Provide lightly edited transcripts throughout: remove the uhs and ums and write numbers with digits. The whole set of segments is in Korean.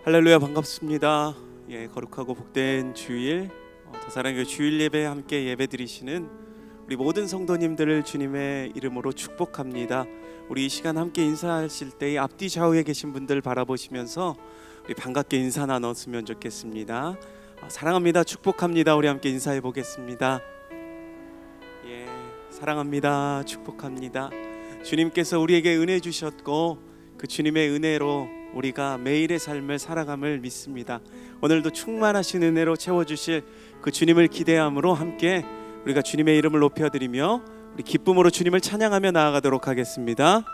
할렐루야, 반갑습니다. 거룩하고 복된 주일, 더 사랑교회 주일 예배 함께 예배 드리시는 우리 모든 성도님들을 주님의 이름으로 축복합니다. 우리 이 시간 함께 인사하실 때 앞뒤 좌우에 계신 분들 바라보시면서 우리 반갑게 인사 나눴으면 좋겠습니다. 사랑합니다, 축복합니다. 우리 함께 인사해 보겠습니다. 사랑합니다, 축복합니다. 주님께서 우리에게 은혜 주셨고 그 주님의 은혜로 우리가 매일의 삶을 살아감을 믿습니다. 오늘도 충만하신 은혜로 채워주실 그 주님을 기대함으로 함께 우리가 주님의 이름을 높여드리며 우리 기쁨으로 주님을 찬양하며 나아가도록 하겠습니다.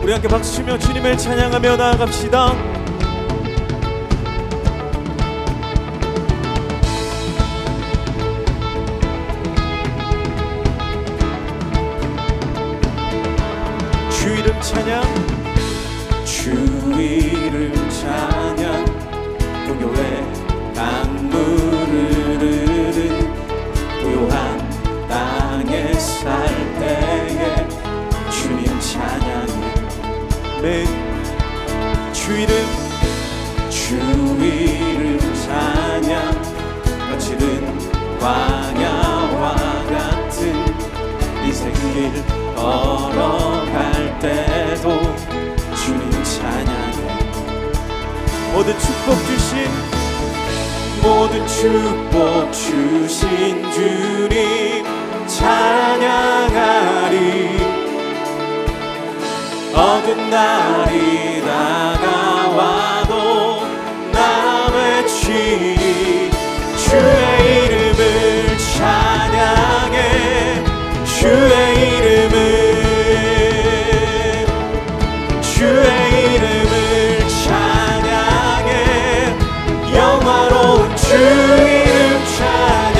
우리 함께 박수치며 주님을 찬양하며 나아갑시다. 주 이름 찬양, 주 이름 찬양, 고요의 강물을 흐르는 고요한 땅에 살 때에 주님 찬양해. 주 이름 찬양, 거칠은 광야와 같은 인생길 걸어갈 때도 주님 찬양해. 모든 축복 주신 주님 찬양하리. 어두운 날이 다가와도 나 외치리. 주의 이름을 찬양해. 주의 이름을 찬양해. 영화로운 주 이름 찬양.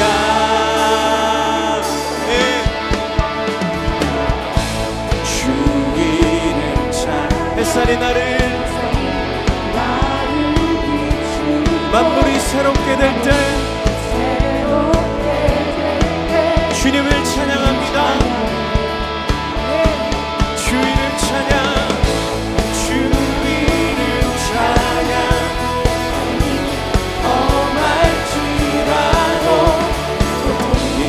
주 이름 찬양. 햇살이 나를 만물이 새롭게 될 때 주님을 찬양합니다. 주 이름 찬양, 주 이름 찬양. 험할지라도 고통이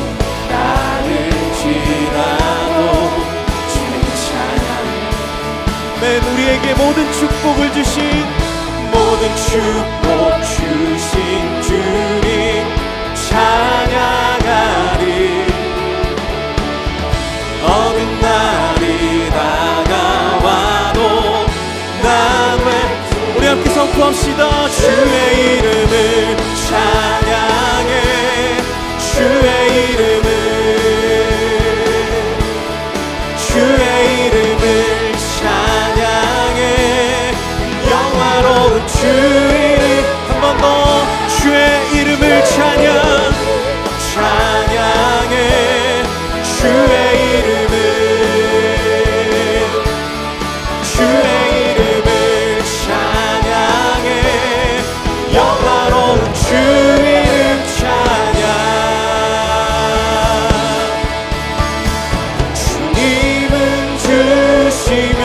따를지라도 주님 찬양. 맨 우리에게 모든 축복을 주신 주님 찬양하리. 어두운 날이 다가와도 우리 함께 선포합시다. 주의 이름을 찬양해. 주의 이름을 찬양해. 영화로운 주 이름. 한 번 더 주의 이름을 찬양해. 주의 이름을 찬양해. 영화로운 주 이름 찬양. 주님은 주시며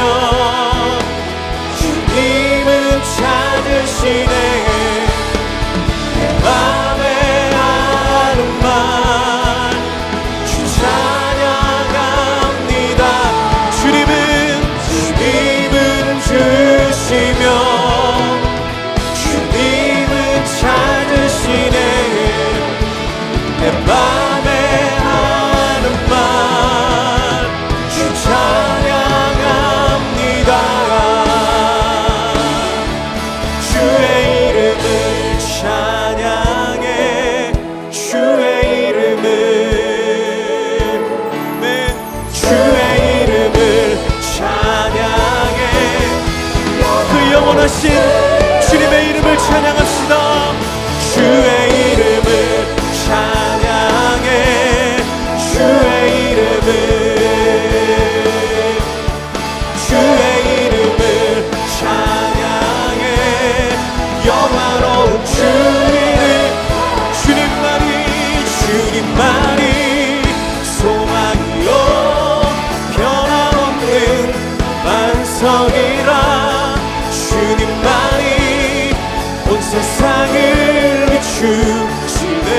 주님은 찾으시네. 내 맘에 하는 말 주 찬양합니다. 주님은 주시며 주님은 찾으시네. 내 맘에 하는 말 주 찬양합니다. 주의 이름을 찬양해. 주의 이름을 찬양해. 그 영원하신 주님의 이름을 찬양합시다. 주의 이름을 찬양해. 주의 이름을 찬양해. 영화로운 주 이름. 주님만이 소망이요 변함없는 만세. 반석이라 주님만이 온 세상을 비추시네.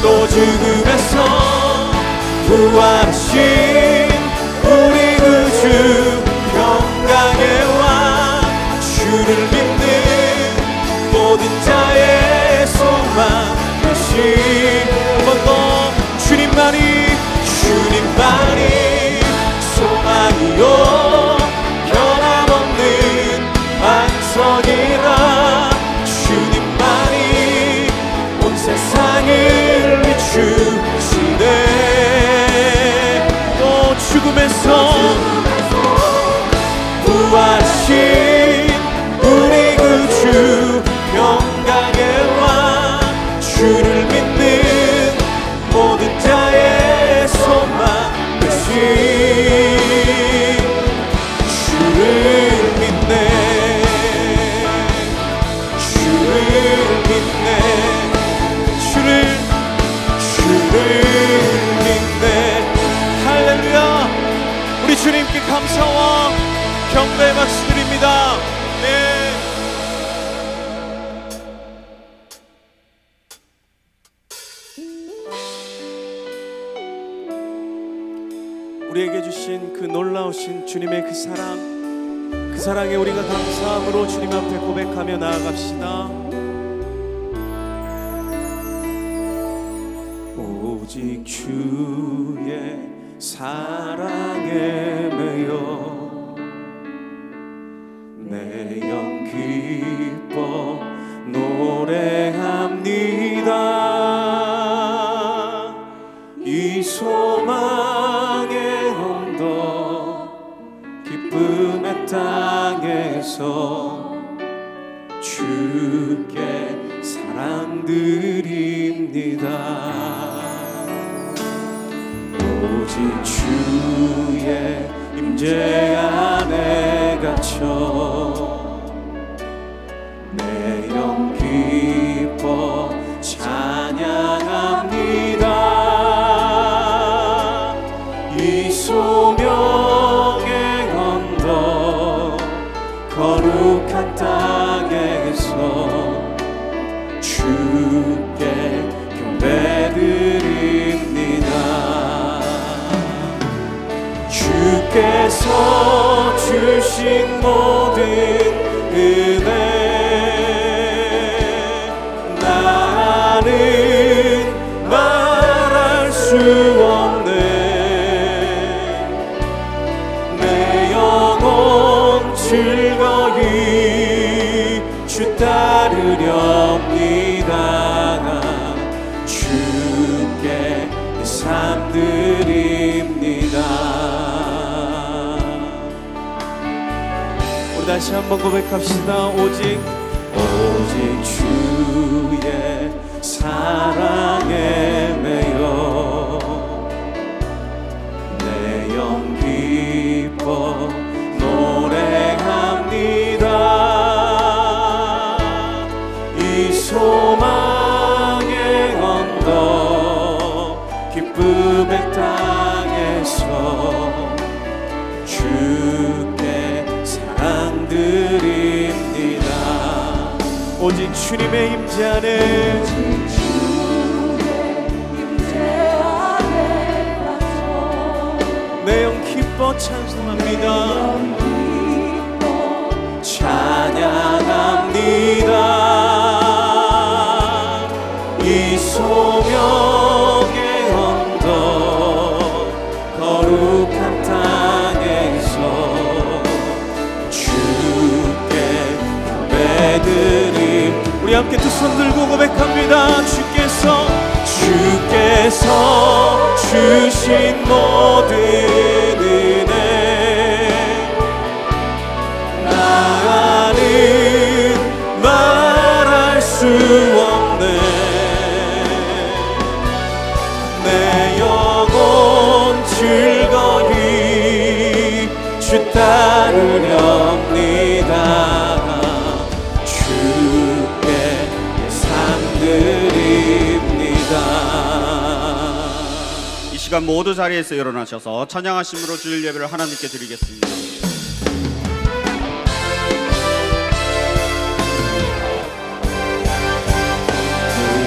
또 죽음에서 부활하신 우리 구주 평강의 왕 주를 믿는 모든 자의 소망 되신. 한 번 더 주님만이 소망이요 변함없는 반석이라 주님만이 온 세상을 비추시네. 또 죽음에서 부활하신 우리 구주 평강의 왕 주를 믿는 모든 자의 소망 되신. 주를 믿네, 주를 믿네, 주를 믿네. 할렐루야. 우리 주님께 감사와 경배의 박수 드립니다. 네. 우리에게 주신 그 놀라우신 주님의 그 사랑, 그 사랑에 우리가 감사함으로 주님 앞에 고백하며 나아갑시다. 오직 주의 사랑에 매여 내 영 기뻐 노래합니다. 이 소망의 언덕 기쁨의 땅에서 주께 사랑드립니다. 오직 주의 임재 안에 갇혀 내 영 기뻐 찬양합니다. 이 소명의 언덕 거룩한 땅에서 주께 경배드립니다. 주께서 주신 모든 은혜 나는 말할 수 없네. 내 영혼 즐거이 주 따르렵니다. 주께 내 삶 드립니다. 우리 다시 한번 고백합시다. 오직 주의 사랑에 매여 내 영 기뻐 노래합니다. 이 소망의 언덕 기쁨의 땅에서 주께 사랑드립니다. 오직 주님의 임재 안에 내 영 기뻐 찬송합니다. 찬양합니다. 이 소명의 언덕 거룩한 땅에서 주께 경배드림. 우리 함께 두 손 들고 고백합니다. 주께서 주신 모든 은혜 나는 말할 수 없네. 내 영혼 즐거이 주 따르렵니다. 주께 내 삶 드립니다. 이 시간 시간 모두 자리에서 일어나셔서 찬양하심으로 주일 예배를 하나님께 드리겠습니다.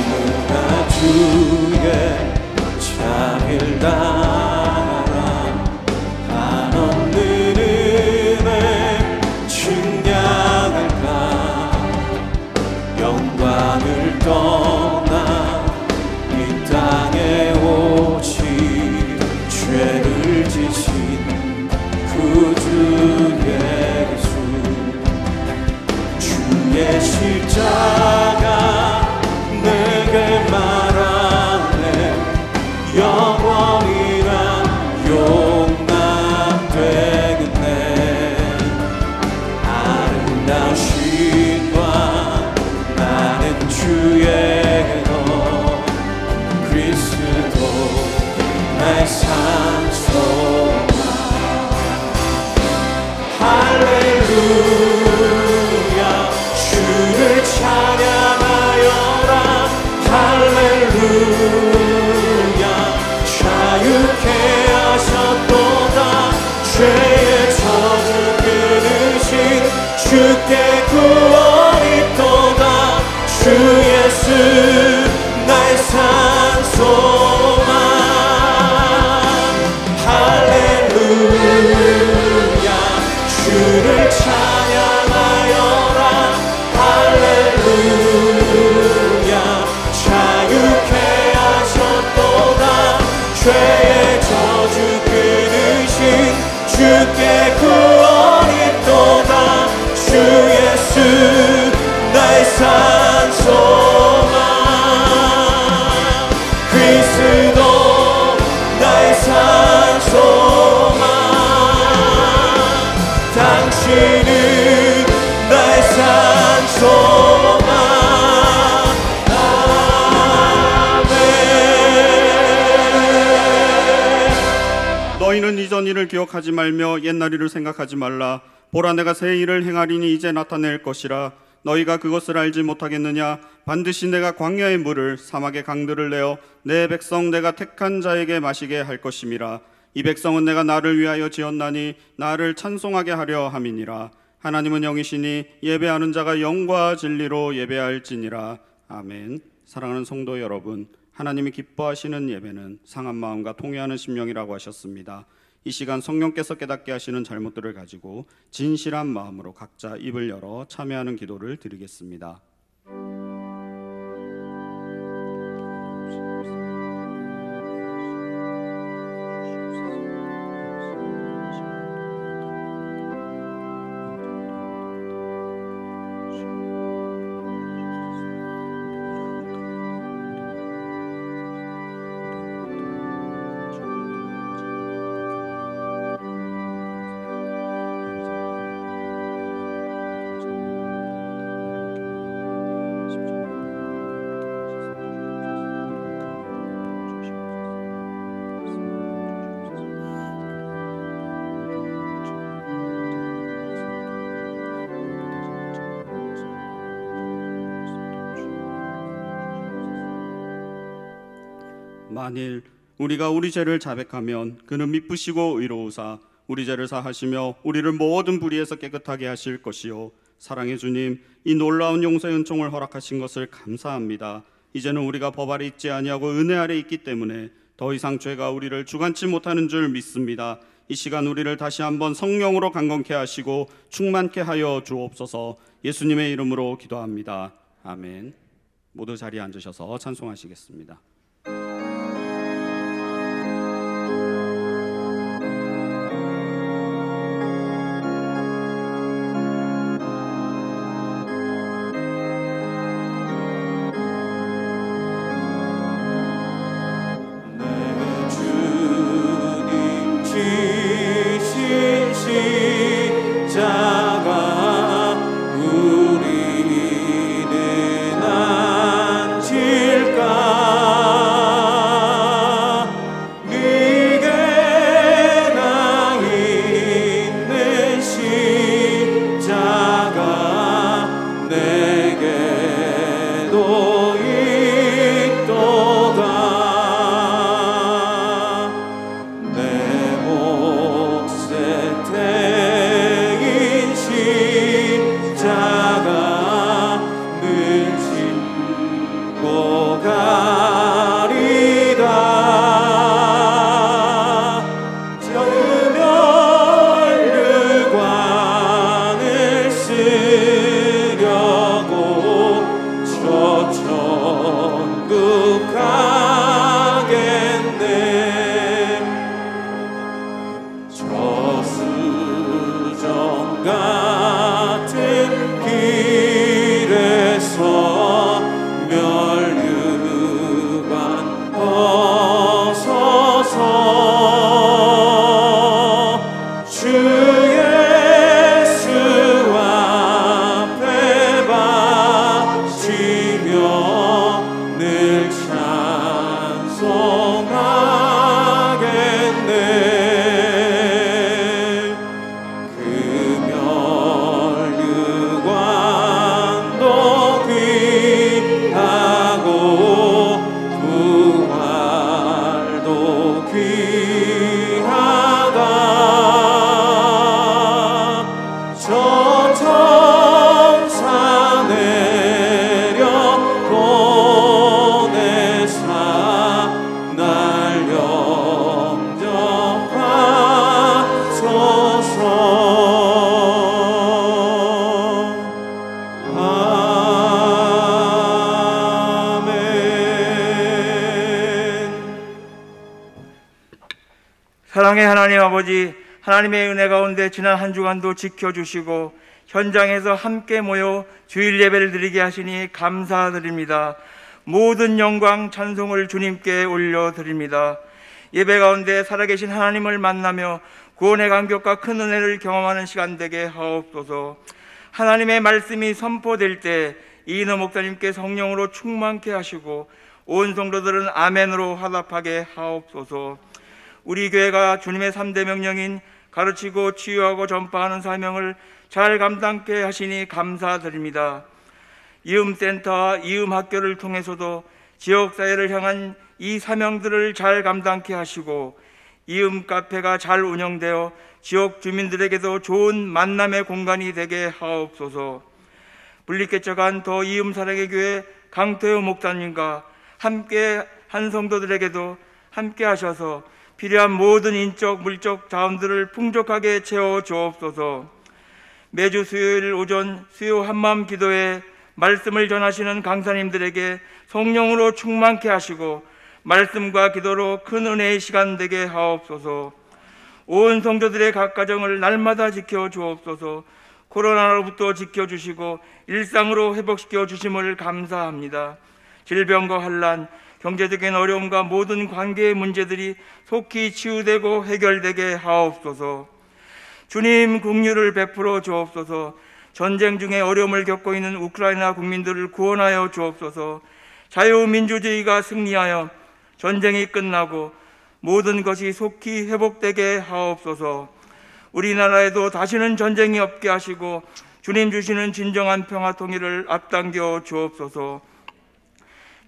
누구나 주의 자비를 따라 한없는 은혜 증량할까. 영광을 떠나 이 땅에 오신 죄를 지신 구주 예수, 주의 십자가 내게 말하네. 영원이란 용납되겠네. 아름다우신과 나는 주의 너 그리스도 나의 산소만. 할렐루야 주를 찬양하여라. 할렐루야 자유케 하셨도다. 죄의 저주 끊으신 주께 구원이 있도다. 주 예수 나의 산소만. 할렐루야 주를 찬양하여라. 할렐루야 자유케 하셨도다. 죄의 저주 끊으신 주께 구원이 있도다. 주 예수 나의 산소만. 그리스도 나의 산소만. 당신은 나의 산소만. 너희는 이전 일을 기억하지 말며 옛날 일을 생각하지 말라. 보라 내가 새 일을 행하리니 이제 나타낼 것이라. 너희가 그것을 알지 못하겠느냐. 반드시 내가 광야의 물을 사막의 강들을 내어 내 백성 내가 택한 자에게 마시게 할 것임이라. 이 백성은 내가 나를 위하여 지었나니 나를 찬송하게 하려 함이니라. 하나님은 영이시니 예배하는 자가 영과 진리로 예배할지니라. 아멘. 사랑하는 성도 여러분, 하나님이 기뻐하시는 예배는 상한 마음과 통회하는 심령이라고 하셨습니다. 이 시간 성령께서 깨닫게 하시는 잘못들을 가지고 진실한 마음으로 각자 입을 열어 참여하는 기도를 드리겠습니다. 만일 우리가 우리 죄를 자백하면 그는 미쁘시고 의로우사 우리 죄를 사하시며 우리를 모든 불의에서 깨끗하게 하실 것이요. 사랑의 주님, 이 놀라운 용서의 은총을 허락하신 것을 감사합니다. 이제는 우리가 법 아래 있지 아니하고 은혜 아래 있기 때문에 더 이상 죄가 우리를 주관치 못하는 줄 믿습니다. 이 시간 우리를 다시 한번 성령으로 강건케 하시고 충만케 하여 주옵소서. 예수님의 이름으로 기도합니다. 아멘. 모두 자리에 앉으셔서 찬송하시겠습니다. 내게도 있도다. 사랑의 하나님 아버지, 하나님의 은혜 가운데 지난 한 주간도 지켜주시고 현장에서 함께 모여 주일 예배를 드리게 하시니 감사드립니다. 모든 영광 찬송을 주님께 올려드립니다. 예배 가운데 살아계신 하나님을 만나며 구원의 감격과 큰 은혜를 경험하는 시간 되게 하옵소서. 하나님의 말씀이 선포될 때 이인호 목사님께 성령으로 충만케 하시고 온 성도들은 아멘으로 화답하게 하옵소서. 우리 교회가 주님의 3대 명령인 가르치고 치유하고 전파하는 사명을 잘 감당케 하시니 감사드립니다. 이음센터와 이음학교를 통해서도 지역사회를 향한 이 사명들을 잘 감당케 하시고 이음카페가 잘 운영되어 지역 주민들에게도 좋은 만남의 공간이 되게 하옵소서. 분리개척한 더 이음사랑의 교회 강태호 목사님과 함께 한 성도들에게도 함께 하셔서 필요한 모든 인적 물적 자원들을 풍족하게 채워 주옵소서. 매주 수요일 오전 수요 한마음 기도에 말씀을 전하시는 강사님들에게 성령으로 충만케 하시고 말씀과 기도로 큰 은혜의 시간 되게 하옵소서. 온 성도들의 각 가정을 날마다 지켜 주옵소서. 코로나로부터 지켜주시고 일상으로 회복시켜 주심을 감사합니다. 질병과 환난, 경제적인 어려움과 모든 관계의 문제들이 속히 치유되고 해결되게 하옵소서. 주님 긍휼을 베풀어 주옵소서. 전쟁 중에 어려움을 겪고 있는 우크라이나 국민들을 구원하여 주옵소서. 자유민주주의가 승리하여 전쟁이 끝나고 모든 것이 속히 회복되게 하옵소서. 우리나라에도 다시는 전쟁이 없게 하시고 주님 주시는 진정한 평화 통일을 앞당겨 주옵소서.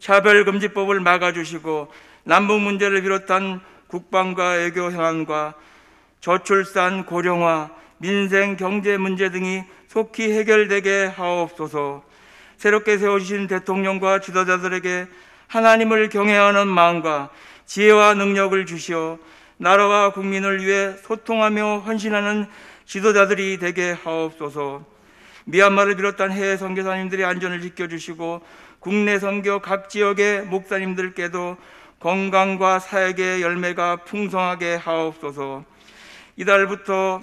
차별금지법을 막아주시고 남북 문제를 비롯한 국방과 외교 현안과 저출산, 고령화, 민생, 경제 문제 등이 속히 해결되게 하옵소서. 새롭게 세워주신 대통령과 지도자들에게 하나님을 경외하는 마음과 지혜와 능력을 주시어 나라와 국민을 위해 소통하며 헌신하는 지도자들이 되게 하옵소서. 미얀마를 비롯한 해외 선교사님들의 안전을 지켜주시고 국내 선교 각 지역의 목사님들께도 건강과 사역의 열매가 풍성하게 하옵소서. 이달부터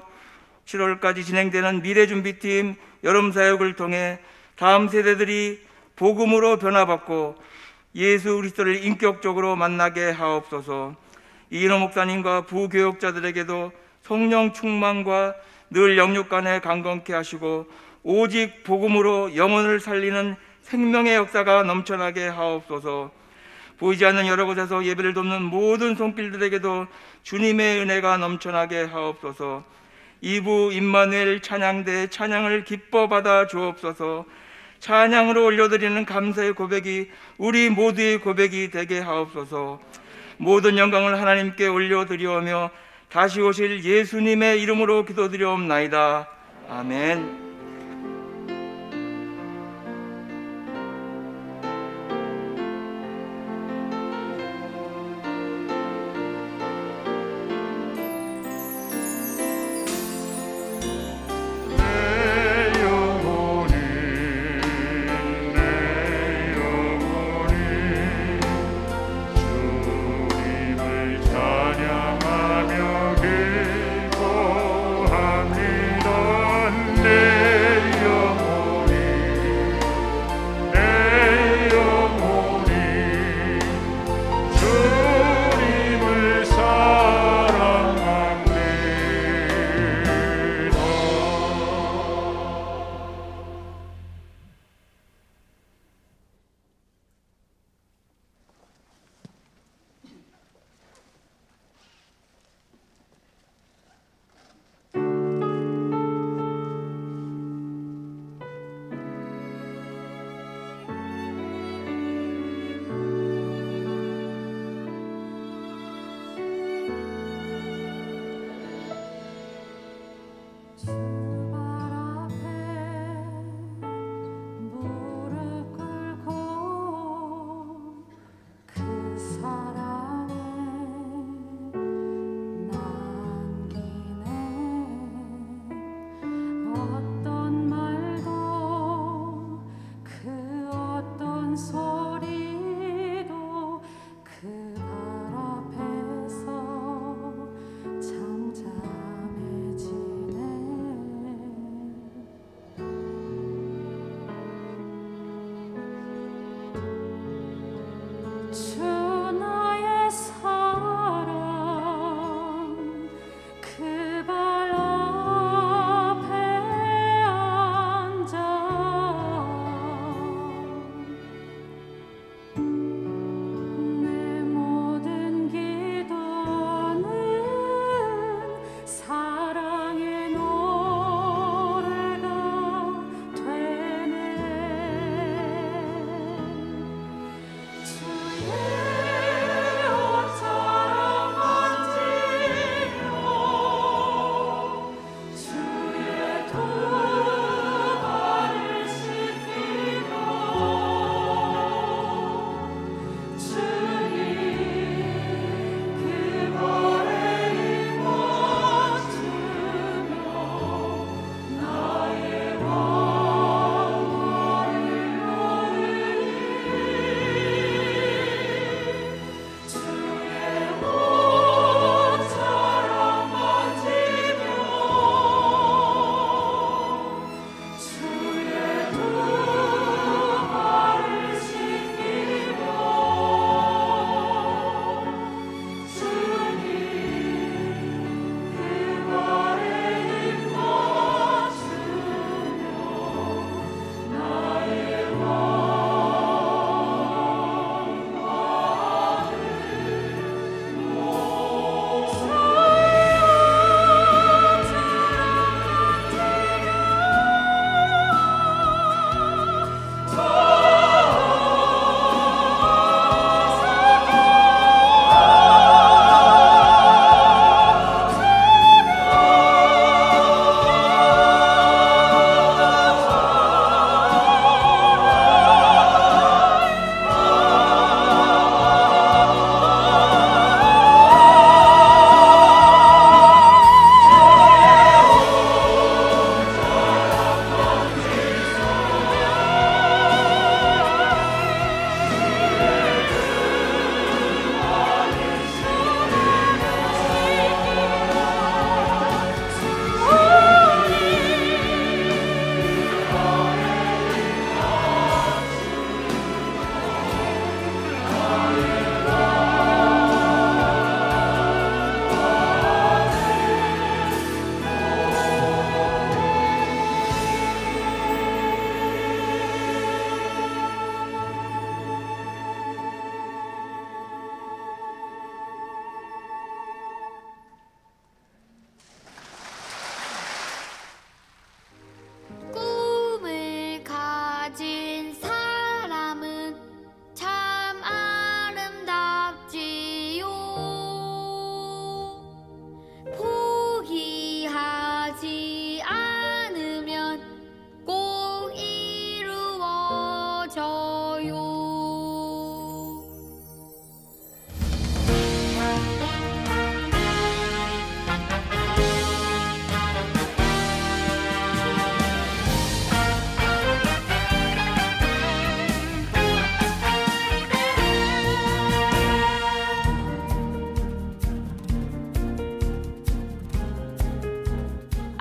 7월까지 진행되는 미래준비팀 여름사역을 통해 다음 세대들이 복음으로 변화받고 예수 그리스도를 인격적으로 만나게 하옵소서. 이인호 목사님과 부교역자들에게도 성령 충만과 늘 영육간에 강건케 하시고 오직 복음으로 영혼을 살리는 생명의 역사가 넘쳐나게 하옵소서. 보이지 않는 여러 곳에서 예배를 돕는 모든 손길들에게도 주님의 은혜가 넘쳐나게 하옵소서. 2부 임마누엘 찬양대 찬양을 기뻐 받아 주옵소서. 찬양으로 올려드리는 감사의 고백이 우리 모두의 고백이 되게 하옵소서. 모든 영광을 하나님께 올려드리오며 다시 오실 예수님의 이름으로 기도드리옵나이다. 아멘. 내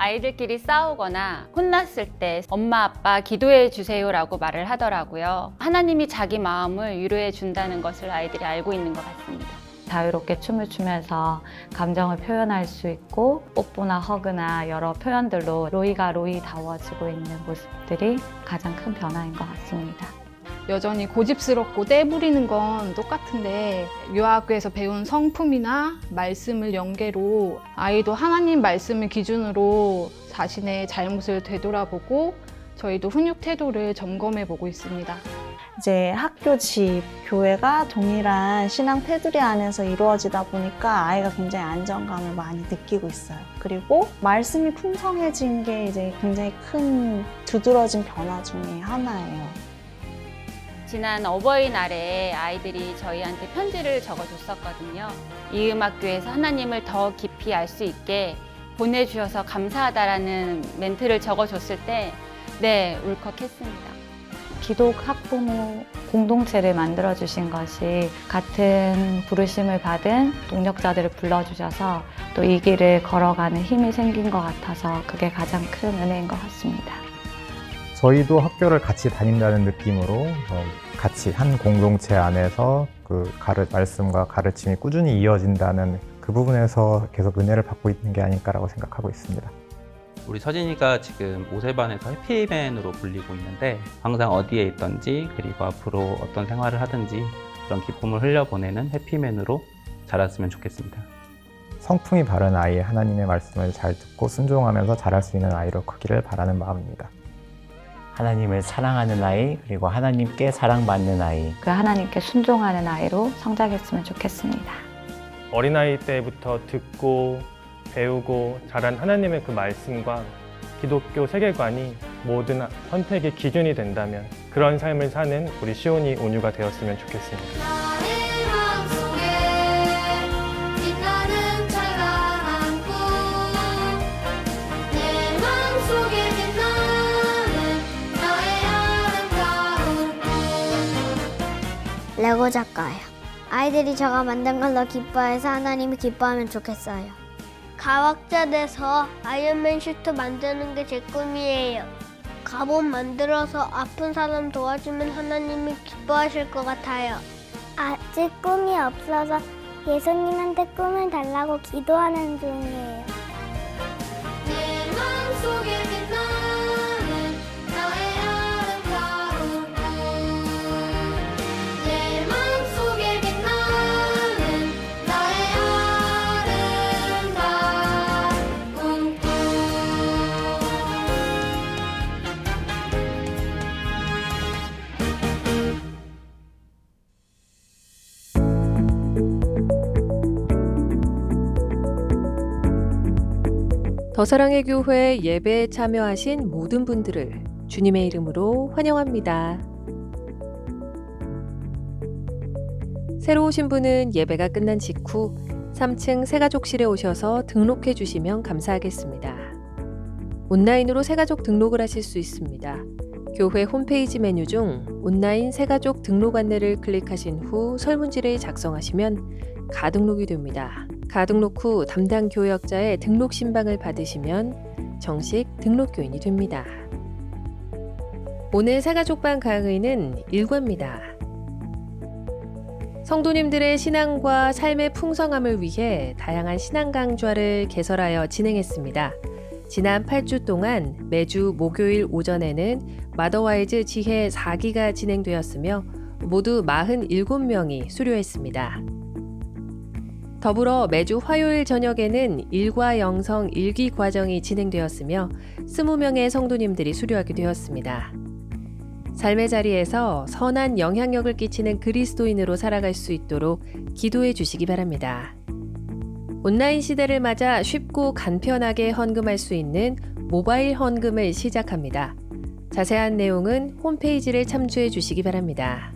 아이들끼리 싸우거나 혼났을 때 엄마 아빠 기도해 주세요라고 말을 하더라고요. 하나님이 자기 마음을 위로해 준다는 것을 아이들이 알고 있는 것 같습니다. 자유롭게 춤을 추면서 감정을 표현할 수 있고 뽀뽀나 허그나 여러 표현들로 로이가 로이다워지고 있는 모습들이 가장 큰 변화인 것 같습니다. 여전히 고집스럽고 떼부리는 건 똑같은데 유아학교에서 배운 성품이나 말씀을 연계로 아이도 하나님 말씀을 기준으로 자신의 잘못을 되돌아보고 저희도 훈육 태도를 점검해 보고 있습니다. 이제 학교, 집, 교회가 동일한 신앙 테두리 안에서 이루어지다 보니까 아이가 굉장히 안정감을 많이 느끼고 있어요. 그리고 말씀이 풍성해진 게 이제 굉장히 큰 두드러진 변화 중에 하나예요. 지난 어버이날에 아이들이 저희한테 편지를 적어줬었거든요. 이음학교에서 하나님을 더 깊이 알 수 있게 보내주셔서 감사하다라는 멘트를 적어줬을 때 네, 울컥했습니다. 기독 학부모 공동체를 만들어주신 것이 같은 부르심을 받은 동력자들을 불러주셔서 또 이 길을 걸어가는 힘이 생긴 것 같아서 그게 가장 큰 은혜인 것 같습니다. 저희도 학교를 같이 다닌다는 느낌으로 같이 한 공동체 안에서 그 말씀과 가르침이 꾸준히 이어진다는 그 부분에서 계속 은혜를 받고 있는 게 아닐까라고 생각하고 있습니다. 우리 서진이가 지금 5세반에서 해피맨으로 불리고 있는데 항상 어디에 있든지 그리고 앞으로 어떤 생활을 하든지 그런 기쁨을 흘려보내는 해피맨으로 자랐으면 좋겠습니다. 성품이 바른 아이, 하나님의 말씀을 잘 듣고 순종하면서 자랄 수 있는 아이로 크기를 바라는 마음입니다. 하나님을 사랑하는 아이, 그리고 하나님께 사랑받는 아이, 그 하나님께 순종하는 아이로 성장했으면 좋겠습니다. 어린아이 때부터 듣고 배우고 자란 하나님의 그 말씀과 기독교 세계관이 모든 선택의 기준이 된다면 그런 삶을 사는 우리 시온이 온유가 되었으면 좋겠습니다. 레고 작가예요. 아이들이 저가 만든 걸 더 기뻐해서 하나님이 기뻐하면 좋겠어요. 과학자 돼서 아이언맨 슈트 만드는 게 제 꿈이에요. 갑옷 만들어서 아픈 사람 도와주면 하나님이 기뻐하실 것 같아요. 아직 꿈이 없어서 예수님한테 꿈을 달라고 기도하는 중이에요. 내 마음속에 빛나는 나의 아름다운 꿈. 내 마음속에 빛나는 나의 아름다운 꿈. 더사랑의 교회 예배에 참여하신 모든 분들을 주님의 이름으로 환영합니다. 새로 오신 분은 예배가 끝난 직후 3층 새가족실에 오셔서 등록해 주시면 감사하겠습니다. 온라인으로 새가족 등록을 하실 수 있습니다. 교회 홈페이지 메뉴 중 온라인 새가족 등록 안내를 클릭하신 후 설문지를 작성하시면 가등록이 됩니다. 가등록 후 담당 교역자의 등록 신방을 받으시면 정식 등록교인이 됩니다. 오늘 새가족반 강의는 일과입니다. 성도님들의 신앙과 삶의 풍성함을 위해 다양한 신앙 강좌를 개설하여 진행했습니다. 지난 8주 동안 매주 목요일 오전에는 마더와이즈 지혜 4기가 진행되었으며 모두 47명이 수료했습니다. 더불어 매주 화요일 저녁에는 일과 영성 일기 과정이 진행되었으며 20명의 성도님들이 수료하게 되었습니다. 삶의 자리에서 선한 영향력을 끼치는 그리스도인으로 살아갈 수 있도록 기도해 주시기 바랍니다. 온라인 시대를 맞아 쉽고 간편하게 헌금할 수 있는 모바일 헌금을 시작합니다. 자세한 내용은 홈페이지를 참조해 주시기 바랍니다.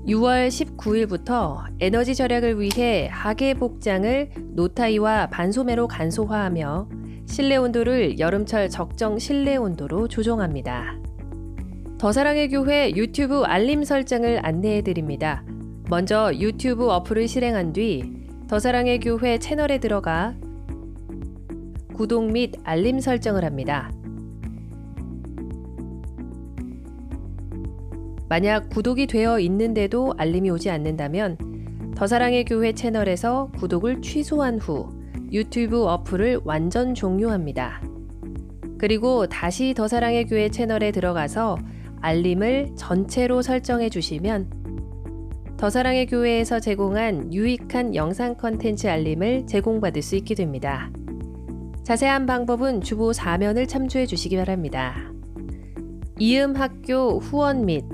6월 19일부터 에너지 절약을 위해 하계 복장을 노타이와 반소매로 간소화하며 실내 온도를 여름철 적정 실내 온도로 조정합니다. 더사랑의 교회 유튜브 알림 설정을 안내해 드립니다. 먼저 유튜브 어플을 실행한 뒤 더사랑의 교회 채널에 들어가 구독 및 알림 설정을 합니다. 만약 구독이 되어 있는데도 알림이 오지 않는다면 더사랑의 교회 채널에서 구독을 취소한 후 유튜브 어플을 완전 종료합니다. 그리고 다시 더사랑의 교회 채널에 들어가서 알림을 전체로 설정해 주시면 더사랑의 교회에서 제공한 유익한 영상 컨텐츠 알림을 제공받을 수 있게 됩니다. 자세한 방법은 주보 4면을 참조해 주시기 바랍니다. 이음학교 후원 및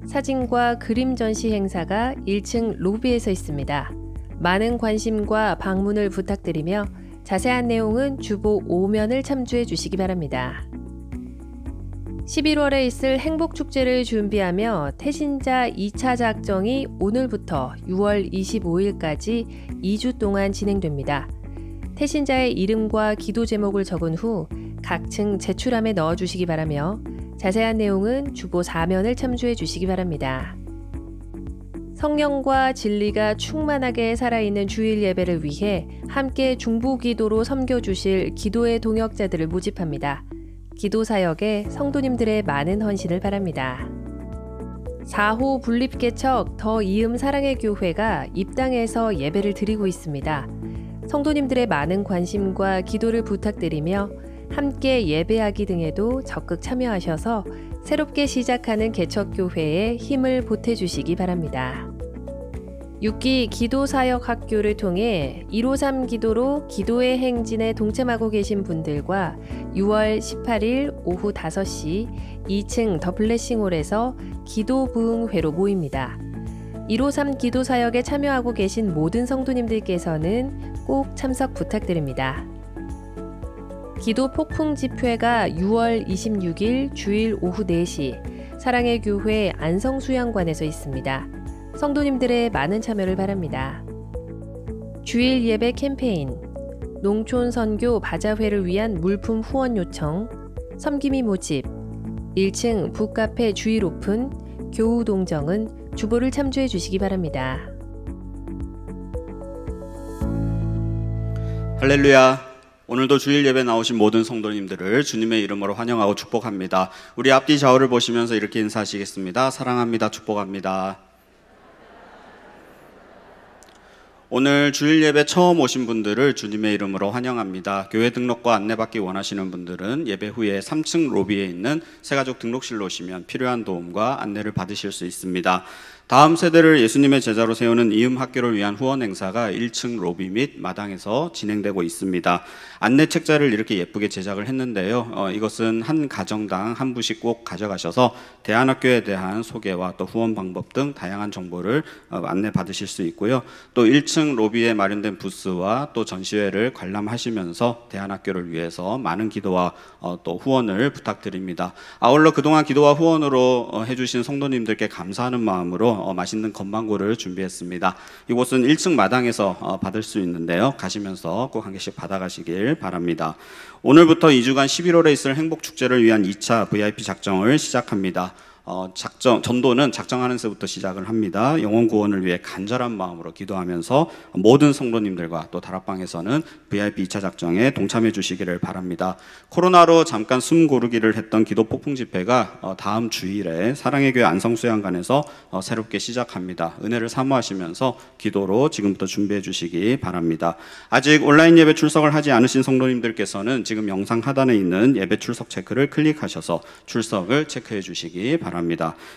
사진과 그림 전시 행사가 1층 로비에서 있습니다. 많은 관심과 방문을 부탁드리며 자세한 내용은 주보 5면을 참조해 주시기 바랍니다. 11월에 있을 행복축제를 준비하며 태신자 2차 작정이 오늘부터 6월 25일까지 2주 동안 진행됩니다. 태신자의 이름과 기도 제목을 적은 후 각 층 제출함에 넣어주시기 바라며 자세한 내용은 주보 4면을 참조해 주시기 바랍니다. 성령과 진리가 충만하게 살아있는 주일 예배를 위해 함께 중보기도로 섬겨주실 기도의 동역자들을 모집합니다. 기도 사역에 성도님들의 많은 헌신을 바랍니다. 4호 분립개척 더 이음 사랑의 교회가 입당해서 예배를 드리고 있습니다. 성도님들의 많은 관심과 기도를 부탁드리며 함께 예배하기 등에도 적극 참여하셔서 새롭게 시작하는 개척교회에 힘을 보태주시기 바랍니다. 6기 기도사역학교를 통해 153 기도로 기도의 행진에 동참하고 계신 분들과 6월 18일 오후 5시 2층 더 블레싱홀에서 기도 부흥회로 모입니다. 153 기도사역에 참여하고 계신 모든 성도님들께서는 꼭 참석 부탁드립니다. 기도 폭풍 집회가 6월 26일 주일 오후 4시 사랑의 교회 안성수양관에서 있습니다. 성도님들의 많은 참여를 바랍니다. 주일 예배 캠페인, 농촌 선교 바자회를 위한 물품 후원 요청, 섬김이 모집, 1층 북카페 주일 오픈, 교우 동정은 주보를 참조해 주시기 바랍니다. 할렐루야. 오늘도 주일 예배 나오신 모든 성도님들을 주님의 이름으로 환영하고 축복합니다. 우리 앞뒤 좌우를 보시면서 이렇게 인사하시겠습니다. 사랑합니다. 축복합니다. 오늘 주일 예배 처음 오신 분들을 주님의 이름으로 환영합니다. 교회 등록과 안내받기 원하시는 분들은 예배 후에 3층 로비에 있는 새가족 등록실로 오시면 필요한 도움과 안내를 받으실 수 있습니다. 다음 세대를 예수님의 제자로 세우는 이음 학교를 위한 후원 행사가 1층 로비 및 마당에서 진행되고 있습니다. 안내 책자를 이렇게 예쁘게 제작을 했는데요. 이것은 한 가정당 한 부씩 꼭 가져가셔서 대안학교에 대한 소개와 또 후원 방법 등 다양한 정보를 안내 받으실 수 있고요. 또 1층 로비에 마련된 부스와 또 전시회를 관람하시면서 대안학교를 위해서 많은 기도와 또 후원을 부탁드립니다. 아울러 그동안 기도와 후원으로 해주신 성도님들께 감사하는 마음으로 맛있는 건망고를 준비했습니다. 이곳은 1층 마당에서 받을 수 있는데요. 가시면서 꼭 한 개씩 받아가시길 바랍니다. 오늘부터 2주간 11월에 있을 행복축제를 위한 2차 VIP 작정을 시작합니다. 전도는 작정하는 새부터 시작을 합니다. 영혼 구원을 위해 간절한 마음으로 기도하면서 모든 성도님들과 또 다락방에서는 VIP 2차 작정에 동참해 주시기를 바랍니다. 코로나로 잠깐 숨 고르기를 했던 기도 폭풍 집회가 다음 주일에 사랑의 교회 안성수양관에서 새롭게 시작합니다. 은혜를 사모하시면서 기도로 지금부터 준비해 주시기 바랍니다. 아직 온라인 예배 출석을 하지 않으신 성도님들께서는 지금 영상 하단에 있는 예배 출석 체크를 클릭하셔서 출석을 체크해 주시기 바랍니다.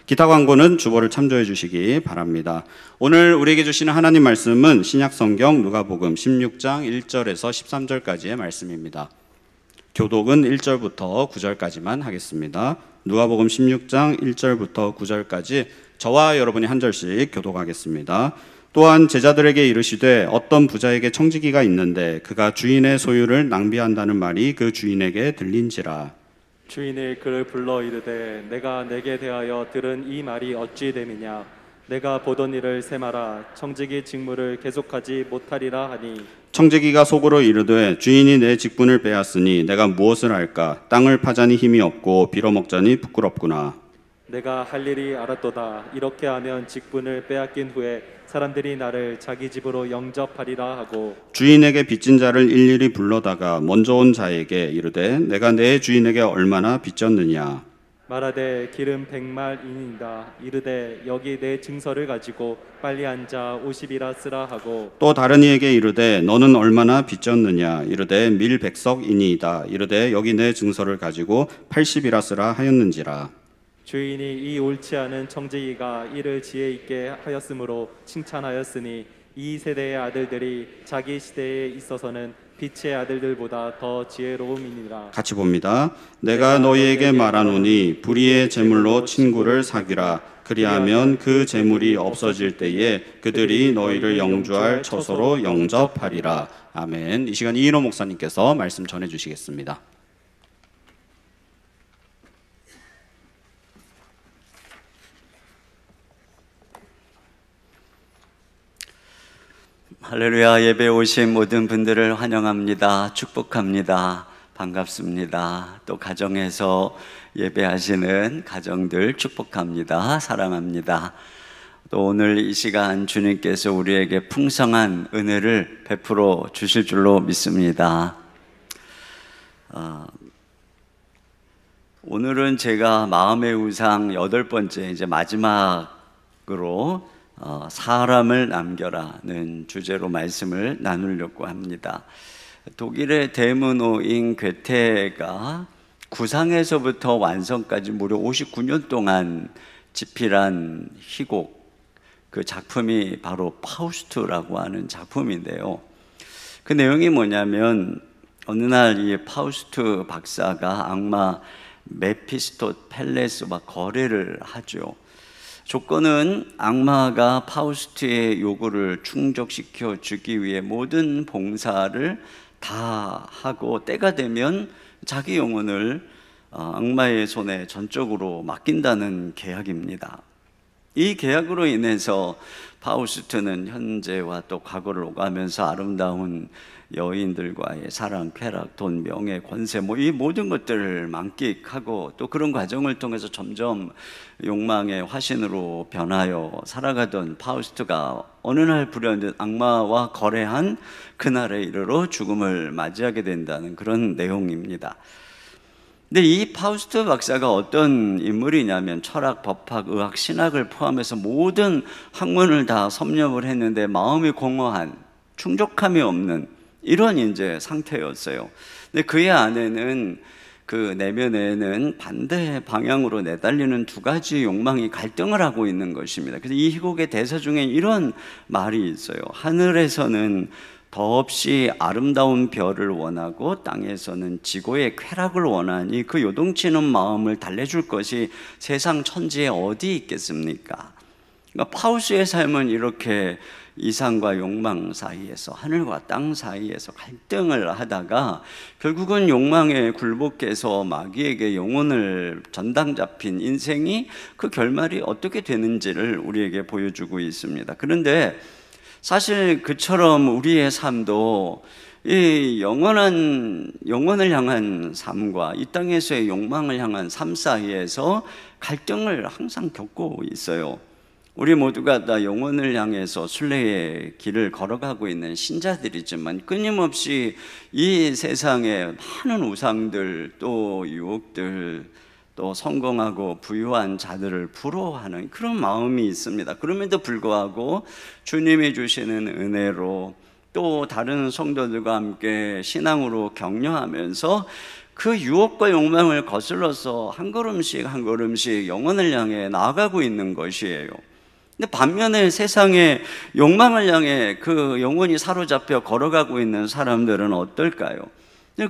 기타 광고는 주보를 참조해 주시기 바랍니다. 오늘 우리에게 주시는 하나님 말씀은 신약성경 누가복음 16장 1절에서 13절까지의 말씀입니다. 교독은 1절부터 9절까지만 하겠습니다. 누가복음 16장 1절부터 9절까지 저와 여러분이 한 절씩 교독하겠습니다. 또한 제자들에게 이르시되 어떤 부자에게 청지기가 있는데 그가 주인의 소유를 낭비한다는 말이 그 주인에게 들린지라. 주인이 그를 불러 이르되 내가 내게 대하여 들은 이 말이 어찌 됨이냐. 내가 보던 일을 세마라. 청지기 직무를 계속하지 못하리라 하니 청지기가 속으로 이르되 주인이 내 직분을 빼앗으니 내가 무엇을 할까. 땅을 파자니 힘이 없고 빌어먹자니 부끄럽구나. 내가 할 일이 알았도다. 이렇게 하면 직분을 빼앗긴 후에 사람들이 나를 자기 집으로 영접하리라 하고 주인에게 빚진 자를 일일이 불러다가 먼저 온 자에게 이르되 내가 내 주인에게 얼마나 빚졌느냐 말하되 기름 100말이니이다. 이르되 여기 내 증서를 가지고 빨리 앉아 50이라 쓰라 하고 또 다른 이에게 이르되 너는 얼마나 빚졌느냐 이르되 밀 100석이니이다. 이르되 여기 내 증서를 가지고 80이라 쓰라 하였는지라. 주인이 이 옳지 않은 청지기가 이를 지혜 있게 하였으므로 칭찬하였으니 이 세대의 아들들이 자기 시대에 있어서는 빛의 아들들보다 더 지혜로움이니라. 같이 봅니다. 내가 너희에게 말하노니 불의의 재물로 친구를 사귀라. 그리하면 그 재물이 없어질 때에 그들이 너희를 영주할 처소로 영접하리라. 아멘. 이 시간 이인호 목사님께서 말씀 전해주시겠습니다. 할렐루야. 예배 오신 모든 분들을 환영합니다. 축복합니다. 반갑습니다. 또 가정에서 예배하시는 가정들 축복합니다. 사랑합니다. 또 오늘 이 시간 주님께서 우리에게 풍성한 은혜를 베풀어 주실 줄로 믿습니다. 오늘은 제가 마음의 우상 8번째 이제 마지막으로 사람을 남겨라는 주제로 말씀을 나누려고 합니다. 독일의 대문호인 괴테가 구상에서부터 완성까지 무려 59년 동안 집필한 희곡, 그 작품이 바로 파우스트라고 하는 작품인데요. 그 내용이 뭐냐면 어느 날 이 파우스트 박사가 악마 메피스토펠레스와 거래를 하죠. 조건은 악마가 파우스트의 요구를 충족시켜 주기 위해 모든 봉사를 다 하고 때가 되면 자기 영혼을 악마의 손에 전적으로 맡긴다는 계약입니다. 이 계약으로 인해서 파우스트는 현재와 또 과거를 오가면서 아름다운 여인들과의 사랑, 쾌락, 돈, 명예, 권세 이 모든 것들을 만끽하고 또 그런 과정을 통해서 점점 욕망의 화신으로 변하여 살아가던 파우스트가 어느 날 불현듯 악마와 거래한 그날에 이르러 죽음을 맞이하게 된다는 그런 내용입니다. 근데 이 파우스트 박사가 어떤 인물이냐면 철학, 법학, 의학, 신학을 포함해서 모든 학문을 다 섭렵을 했는데 마음이 공허한, 충족함이 없는 이런 이제 상태였어요. 근데 그의 안에는 그 내면에는 반대 방향으로 내달리는 두 가지 욕망이 갈등을 하고 있는 것입니다. 그래서 이 희곡의 대사 중에 이런 말이 있어요. 하늘에서는 더없이 아름다운 별을 원하고 땅에서는 지고의 쾌락을 원하니 그 요동치는 마음을 달래줄 것이 세상 천지에 어디 있겠습니까? 그러니까 파우스의 삶은 이렇게 이상과 욕망 사이에서, 하늘과 땅 사이에서 갈등을 하다가 결국은 욕망에 굴복해서 마귀에게 영혼을 전당 잡힌 인생이 그 결말이 어떻게 되는지를 우리에게 보여주고 있습니다. 그런데 사실 그처럼 우리의 삶도 이 영혼을 향한 삶과 이 땅에서의 욕망을 향한 삶 사이에서 갈등을 항상 겪고 있어요. 우리 모두가 다 영혼을 향해서 순례의 길을 걸어가고 있는 신자들이지만 끊임없이 이 세상의 많은 우상들, 또 유혹들, 또 성공하고 부유한 자들을 부러워하는 그런 마음이 있습니다. 그럼에도 불구하고 주님이 주시는 은혜로 또 다른 성도들과 함께 신앙으로 격려하면서 그 유혹과 욕망을 거슬러서 한 걸음씩 한 걸음씩 영혼을 향해 나아가고 있는 것이에요. 근데 반면에 세상의 욕망을 향해 그 영혼이 사로잡혀 걸어가고 있는 사람들은 어떨까요?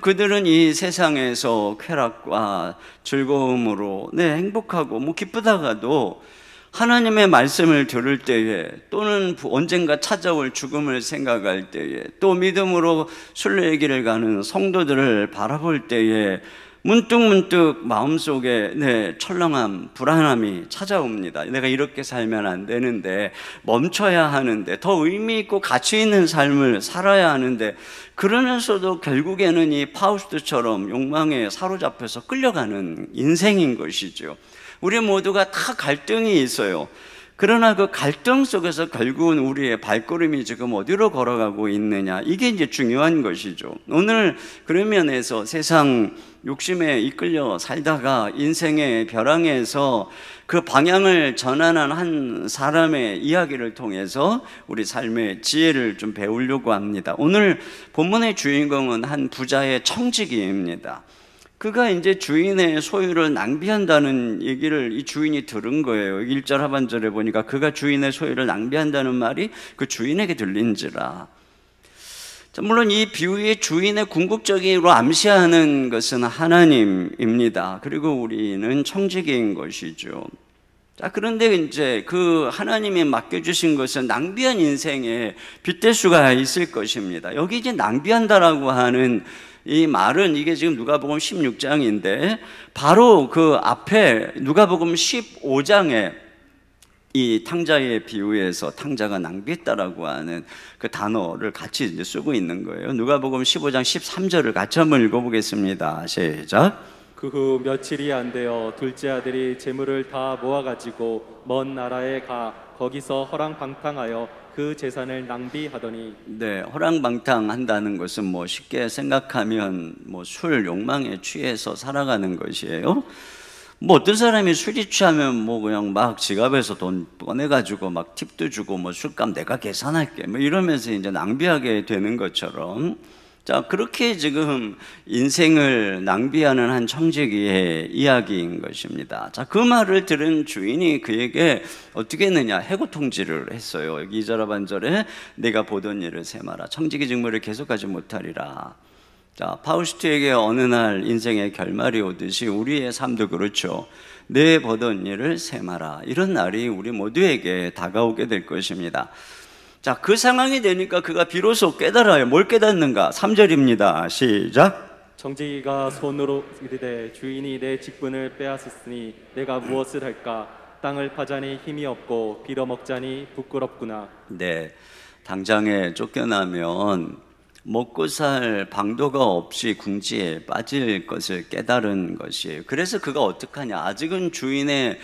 그들은 이 세상에서 쾌락과 즐거움으로 행복하고 기쁘다가도 하나님의 말씀을 들을 때에 또는 언젠가 찾아올 죽음을 생각할 때에 또 믿음으로 순례의 길을 가는 성도들을 바라볼 때에 문득문득 마음속에 철렁함, 불안함이 찾아옵니다. 내가 이렇게 살면 안 되는데, 멈춰야 하는데, 더 의미 있고 가치 있는 삶을 살아야 하는데, 그러면서도 결국에는 이 파우스트처럼 욕망에 사로잡혀서 끌려가는 인생인 것이죠. 우리 모두가 다 갈등이 있어요. 그러나 그 갈등 속에서 결국은 우리의 발걸음이 지금 어디로 걸어가고 있느냐, 이게 이제 중요한 것이죠. 오늘 그런 면에서 세상 욕심에 이끌려 살다가 인생의 벼랑에서 그 방향을 전환한 한 사람의 이야기를 통해서 우리 삶의 지혜를 좀 배우려고 합니다. 오늘 본문의 주인공은 한 부자의 청지기입니다. 그가 이제 주인의 소유를 낭비한다는 얘기를 이 주인이 들은 거예요. 1절 하반절에 보니까 그가 주인의 소유를 낭비한다는 말이 그 주인에게 들린지라. 물론 이 비유의 주인의 궁극적으로 암시하는 것은 하나님입니다. 그리고 우리는 청지기인 것이죠. 자, 그런데 이제 그 하나님이 맡겨주신 것은 낭비한 인생에 빗댈 수가 있을 것입니다. 여기 이제 낭비한다라고 하는 이 말은 이게 지금 누가복음 16장인데 바로 그 앞에 누가복음 15장에 이 탕자의 비유에서 탕자가 낭비했다라고 하는 그 단어를 같이 이제 쓰고 있는 거예요. 누가복음 15장 13절을 같이 한번 읽어보겠습니다. 시작. 그 후 며칠이 안 되어 둘째 아들이 재물을 다 모아가지고 먼 나라에 가 거기서 허랑방탕하여 그 재산을 낭비하더니. 네, 허랑방탕한다는 것은 뭐 쉽게 생각하면 뭐 술 욕망에 취해서 살아가는 것이에요. 뭐 어떤 사람이 술이 취하면 뭐 그냥 막 지갑에서 돈 꺼내가지고 막 팁도 주고 뭐 술값 내가 계산할게 뭐 이러면서 이제 낭비하게 되는 것처럼, 자, 그렇게 지금 인생을 낭비하는 한 청지기의 이야기인 것입니다. 자, 그 말을 들은 주인이 그에게 어떻게 했느냐, 해고 통지를 했어요. 여기 2절 하반절에 내가 보던 일을 세마라, 청지기 직무를 계속하지 못하리라. 자, 파우스트에게 어느 날 인생의 결말이 오듯이 우리의 삶도 그렇죠. 내 보던 일을 세마라, 이런 날이 우리 모두에게 다가오게 될 것입니다. 자, 그 상황이 되니까 그가 비로소 깨달아요. 뭘 깨닫는가? 3절입니다. 시작. 청지기가 손으로 이르되 주인이 내 직분을 빼앗았으니 내가 무엇을 할까? 땅을 파자니 힘이 없고 빌어먹자니 부끄럽구나. 네, 당장에 쫓겨나면 먹고 살 방도가 없이 궁지에 빠질 것을 깨달은 것이에요. 그래서 그가 어떡하냐, 아직은 주인의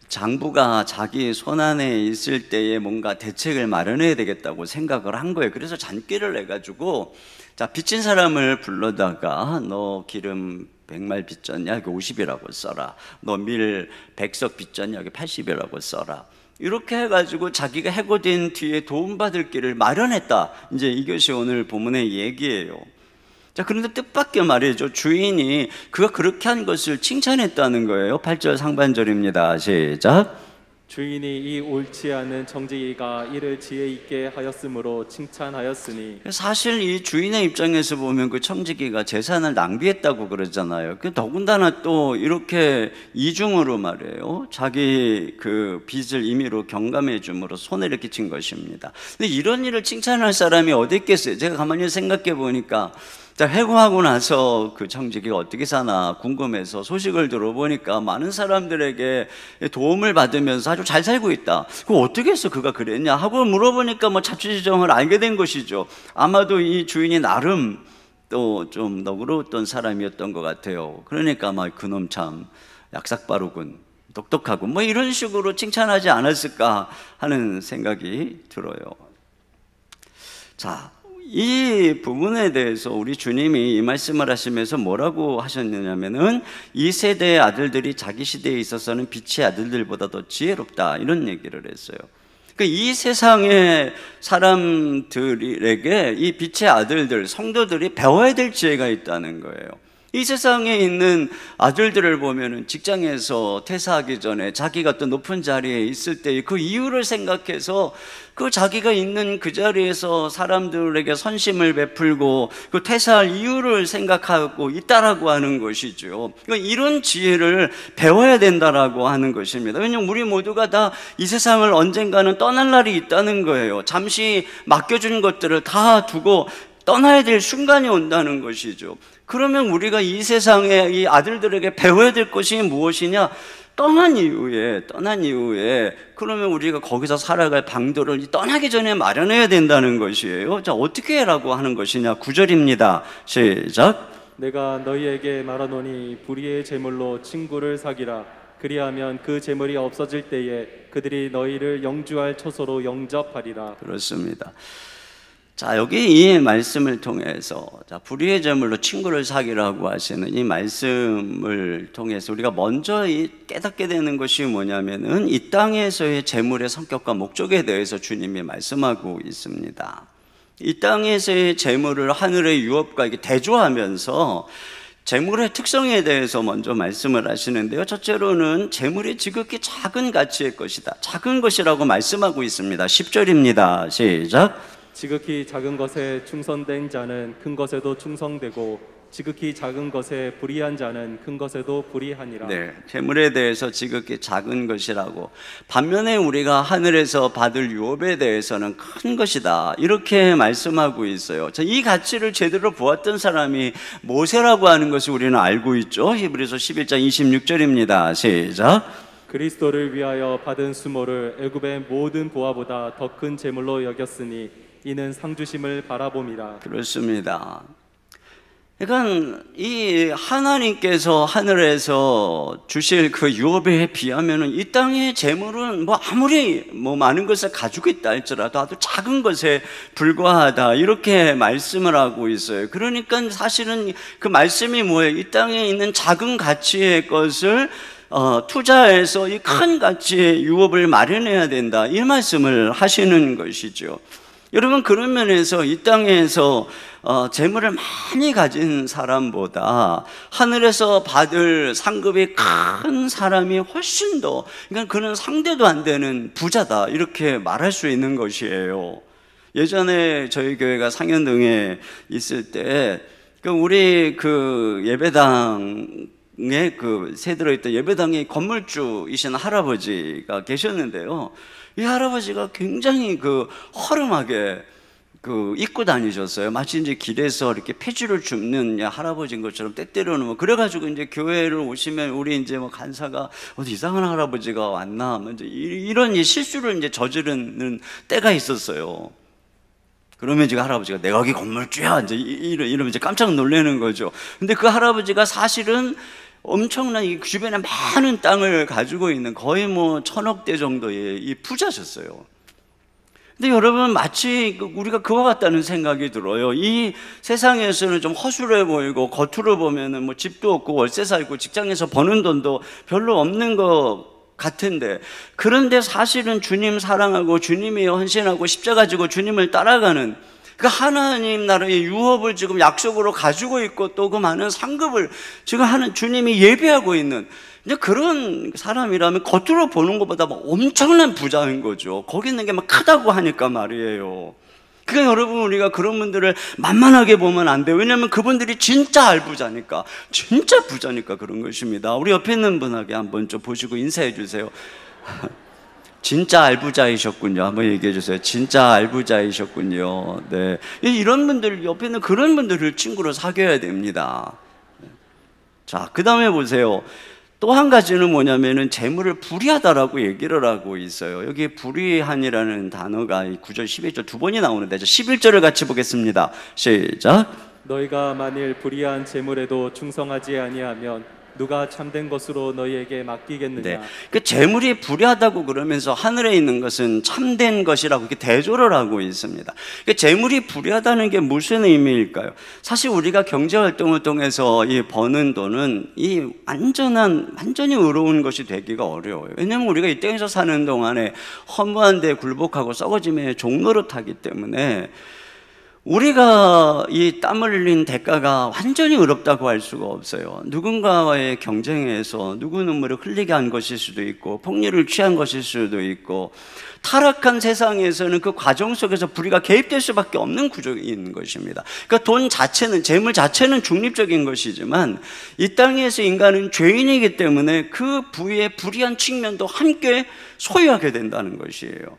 장부가 자기 손안에 있을 때에 뭔가 대책을 마련해야 되겠다고 생각을 한 거예요. 그래서 잔꾀를 내가지고, 자, 빚진 사람을 불러다가 너 기름 100말 빚졌냐? 여기 50이라고 써라. 너 밀 100석 빚졌냐? 여기 80이라고 써라. 이렇게 해가지고 자기가 해고된 뒤에 도움받을 길을 마련했다. 이제 이것이 오늘 본문의 얘기예요. 자, 그런데 뜻밖의 말이죠. 주인이 그가 그렇게 한 것을 칭찬했다는 거예요. 8절 상반절입니다. 시작. 주인이 이 옳지 않은 청지기가 이를 지혜 있게 하였으므로 칭찬하였으니. 사실 이 주인의 입장에서 보면 그 청지기가 재산을 낭비했다고 그러잖아요. 더군다나 또 이렇게 이중으로 말이에요. 자기 그 빚을 임의로 경감해 줌으로 손해를 끼친 것입니다. 근데 이런 일을 칭찬할 사람이 어디 있겠어요? 제가 가만히 생각해 보니까, 자, 해고하고 나서 그 청지기가 어떻게 사나 궁금해서 소식을 들어보니까 많은 사람들에게 도움을 받으면서 아주 잘 살고 있다. 그거 어떻게 해서 그가 그랬냐 하고 물어보니까 뭐 자초지종을 알게 된 것이죠. 아마도 이 주인이 나름 또 좀 너그러웠던 사람이었던 것 같아요. 그러니까 막 그놈 참 약삭빠르군, 똑똑하고 뭐 이런 식으로 칭찬하지 않았을까 하는 생각이 들어요. 자, 이 부분에 대해서 우리 주님이 이 말씀을 하시면서 뭐라고 하셨느냐면은 이 세대의 아들들이 자기 시대에 있어서는 빛의 아들들보다 더 지혜롭다, 이런 얘기를 했어요. 그러니까 이 세상의 사람들에게 이 빛의 아들들, 성도들이 배워야 될 지혜가 있다는 거예요. 이 세상에 있는 아들들을 보면은 직장에서 퇴사하기 전에 자기가 또 높은 자리에 있을 때 그 이유를 생각해서 그 자기가 있는 그 자리에서 사람들에게 선심을 베풀고 그 퇴사할 이유를 생각하고 있다라고 하는 것이죠. 그러니까 이런 지혜를 배워야 된다라고 하는 것입니다. 왜냐하면 우리 모두가 다 이 세상을 언젠가는 떠날 날이 있다는 거예요. 잠시 맡겨준 것들을 다 두고 떠나야 될 순간이 온다는 것이죠. 그러면 우리가 이 세상에 이 아들들에게 배워야 될 것이 무엇이냐? 떠난 이후에 그러면 우리가 거기서 살아갈 방도를 떠나기 전에 마련해야 된다는 것이에요. 자, 어떻게 해라고 하는 것이냐? 9절입니다. 시작. 내가 너희에게 말하노니 불의의 제물로 친구를 사귀라. 그리하면 그 제물이 없어질 때에 그들이 너희를 영주할 처소로 영접하리라. 그렇습니다. 자, 여기 이 말씀을 통해서 불의의 제물로 친구를 사귀라고 하시는 이 말씀을 통해서 우리가 먼저 깨닫게 되는 것이 뭐냐면은 이 땅에서의 제물의 성격과 목적에 대해서 주님이 말씀하고 있습니다. 이 땅에서의 제물을 하늘의 유업과 이게 대조하면서 재물의 특성에 대해서 먼저 말씀을 하시는데요. 첫째로는 재물이 지극히 작은 가치의 것이다. 작은 것이라고 말씀하고 있습니다. 10절입니다. 시작. 지극히 작은 것에 충성된 자는 큰 것에도 충성되고 지극히 작은 것에 불의한 자는 큰 것에도 불의하니라. 네, 재물에 대해서 지극히 작은 것이라고. 반면에 우리가 하늘에서 받을 유업에 대해서는 큰 것이다, 이렇게 말씀하고 있어요. 자, 이 가치를 제대로 보았던 사람이 모세라고 하는 것을 우리는 알고 있죠. 히브리서 11장 26절입니다. 시작. 그리스도를 위하여 받은 수모를 애굽의 모든 보화보다 더 큰 재물로 여겼으니 이는 상주심을 바라봄이라. 그렇습니다. 그러니까 이 하나님께서 하늘에서 주실 그 유업에 비하면은 이 땅의 재물은 아무리 많은 것을 가지고 있다 할지라도 아주 작은 것에 불과하다, 이렇게 말씀을 하고 있어요. 그러니까 사실은 그 말씀이 뭐예요? 이 땅에 있는 작은 가치의 것을 투자해서 이 큰 가치의 유업을 마련해야 된다, 이 말씀을 하시는 것이죠. 여러분, 그런 면에서 이 땅에서 재물을 많이 가진 사람보다 하늘에서 받을 상급이 큰 사람이 훨씬 더, 그러니까 그는 상대도 안 되는 부자다, 이렇게 말할 수 있는 것이에요. 예전에 저희 교회가 상현동에 있을 때 우리 그 예배당에 새 들어있던 예배당의 건물주이신 할아버지가 계셨는데요. 이 할아버지가 굉장히 허름하게 입고 다니셨어요. 마치 이제 길에서 이렇게 폐지를 줍는 할아버지인 것처럼 때때로는 그래가지고 이제 교회를 오시면 우리 이제 간사가 어디 이상한 할아버지가 왔나, 이제 이런 실수를 이제 저지르는 때가 있었어요. 그러면 지금 할아버지가 내가 여기 건물주야, 이제 이러면 이제 깜짝 놀라는 거죠. 근데 그 할아버지가 사실은 엄청난 이 주변에 많은 땅을 가지고 있는 거의 1000억대 정도의 이 부자셨어요. 근데 여러분, 마치 우리가 그와 같다는 생각이 들어요. 이 세상에서는 좀 허술해 보이고 겉으로 보면은 집도 없고 월세 살고 직장에서 버는 돈도 별로 없는 것 같은데, 그런데 사실은 주님 사랑하고 주님이 헌신하고 십자가 지고 주님을 따라가는 그 하나님 나라의 유업을 지금 약속으로 가지고 있고 또 그 많은 상급을 지금 주님이 예비하고 있는 그런 사람이라면 겉으로 보는 것보다 엄청난 부자인 거죠. 거기 있는 게 크다고 하니까 말이에요. 그러니까 여러분, 우리가 그런 분들을 만만하게 보면 안 돼요. 왜냐하면 그분들이 진짜 알부자니까, 진짜 부자니까 그런 것입니다. 우리 옆에 있는 분에게 한번 좀 보시고 인사해 주세요. 진짜 알부자이셨군요. 한번 얘기해 주세요. 진짜 알부자이셨군요. 네, 이런 분들, 옆에 있는 그런 분들을 친구로 사귀어야 됩니다. 자, 그 다음에 보세요. 또 한 가지는 뭐냐면은 재물을 불의하다라고 얘기를 하고 있어요. 여기 불의한이라는 단어가 9절 11절 두 번이 나오는데 11절을 같이 보겠습니다. 시작. 너희가 만일 불의한 재물에도 충성하지 아니하면 누가 참된 것으로 너희에게 맡기겠느냐. 네, 그 재물이 불의하다고 그러면서 하늘에 있는 것은 참된 것이라고 이렇게 대조를 하고 있습니다. 그 재물이 불의하다는 게 무슨 의미일까요? 사실 우리가 경제 활동을 통해서 버는 돈은 완전히 의로운 것이 되기가 어려워요. 왜냐하면 우리가 이 땅에서 사는 동안에 허무한 데 굴복하고 썩어짐의 종노릇하기 때문에 우리가 이 땀 흘린 대가가 완전히 의롭다고 할 수가 없어요. 누군가와의 경쟁에서 누구 눈물을 흘리게 한 것일 수도 있고, 폭리를 취한 것일 수도 있고, 타락한 세상에서는 그 과정 속에서 불의가 개입될 수밖에 없는 구조인 것입니다. 그러니까 돈 자체는, 재물 자체는 중립적인 것이지만 이 땅에서 인간은 죄인이기 때문에 그 부의 불의한 측면도 함께 소유하게 된다는 것이에요.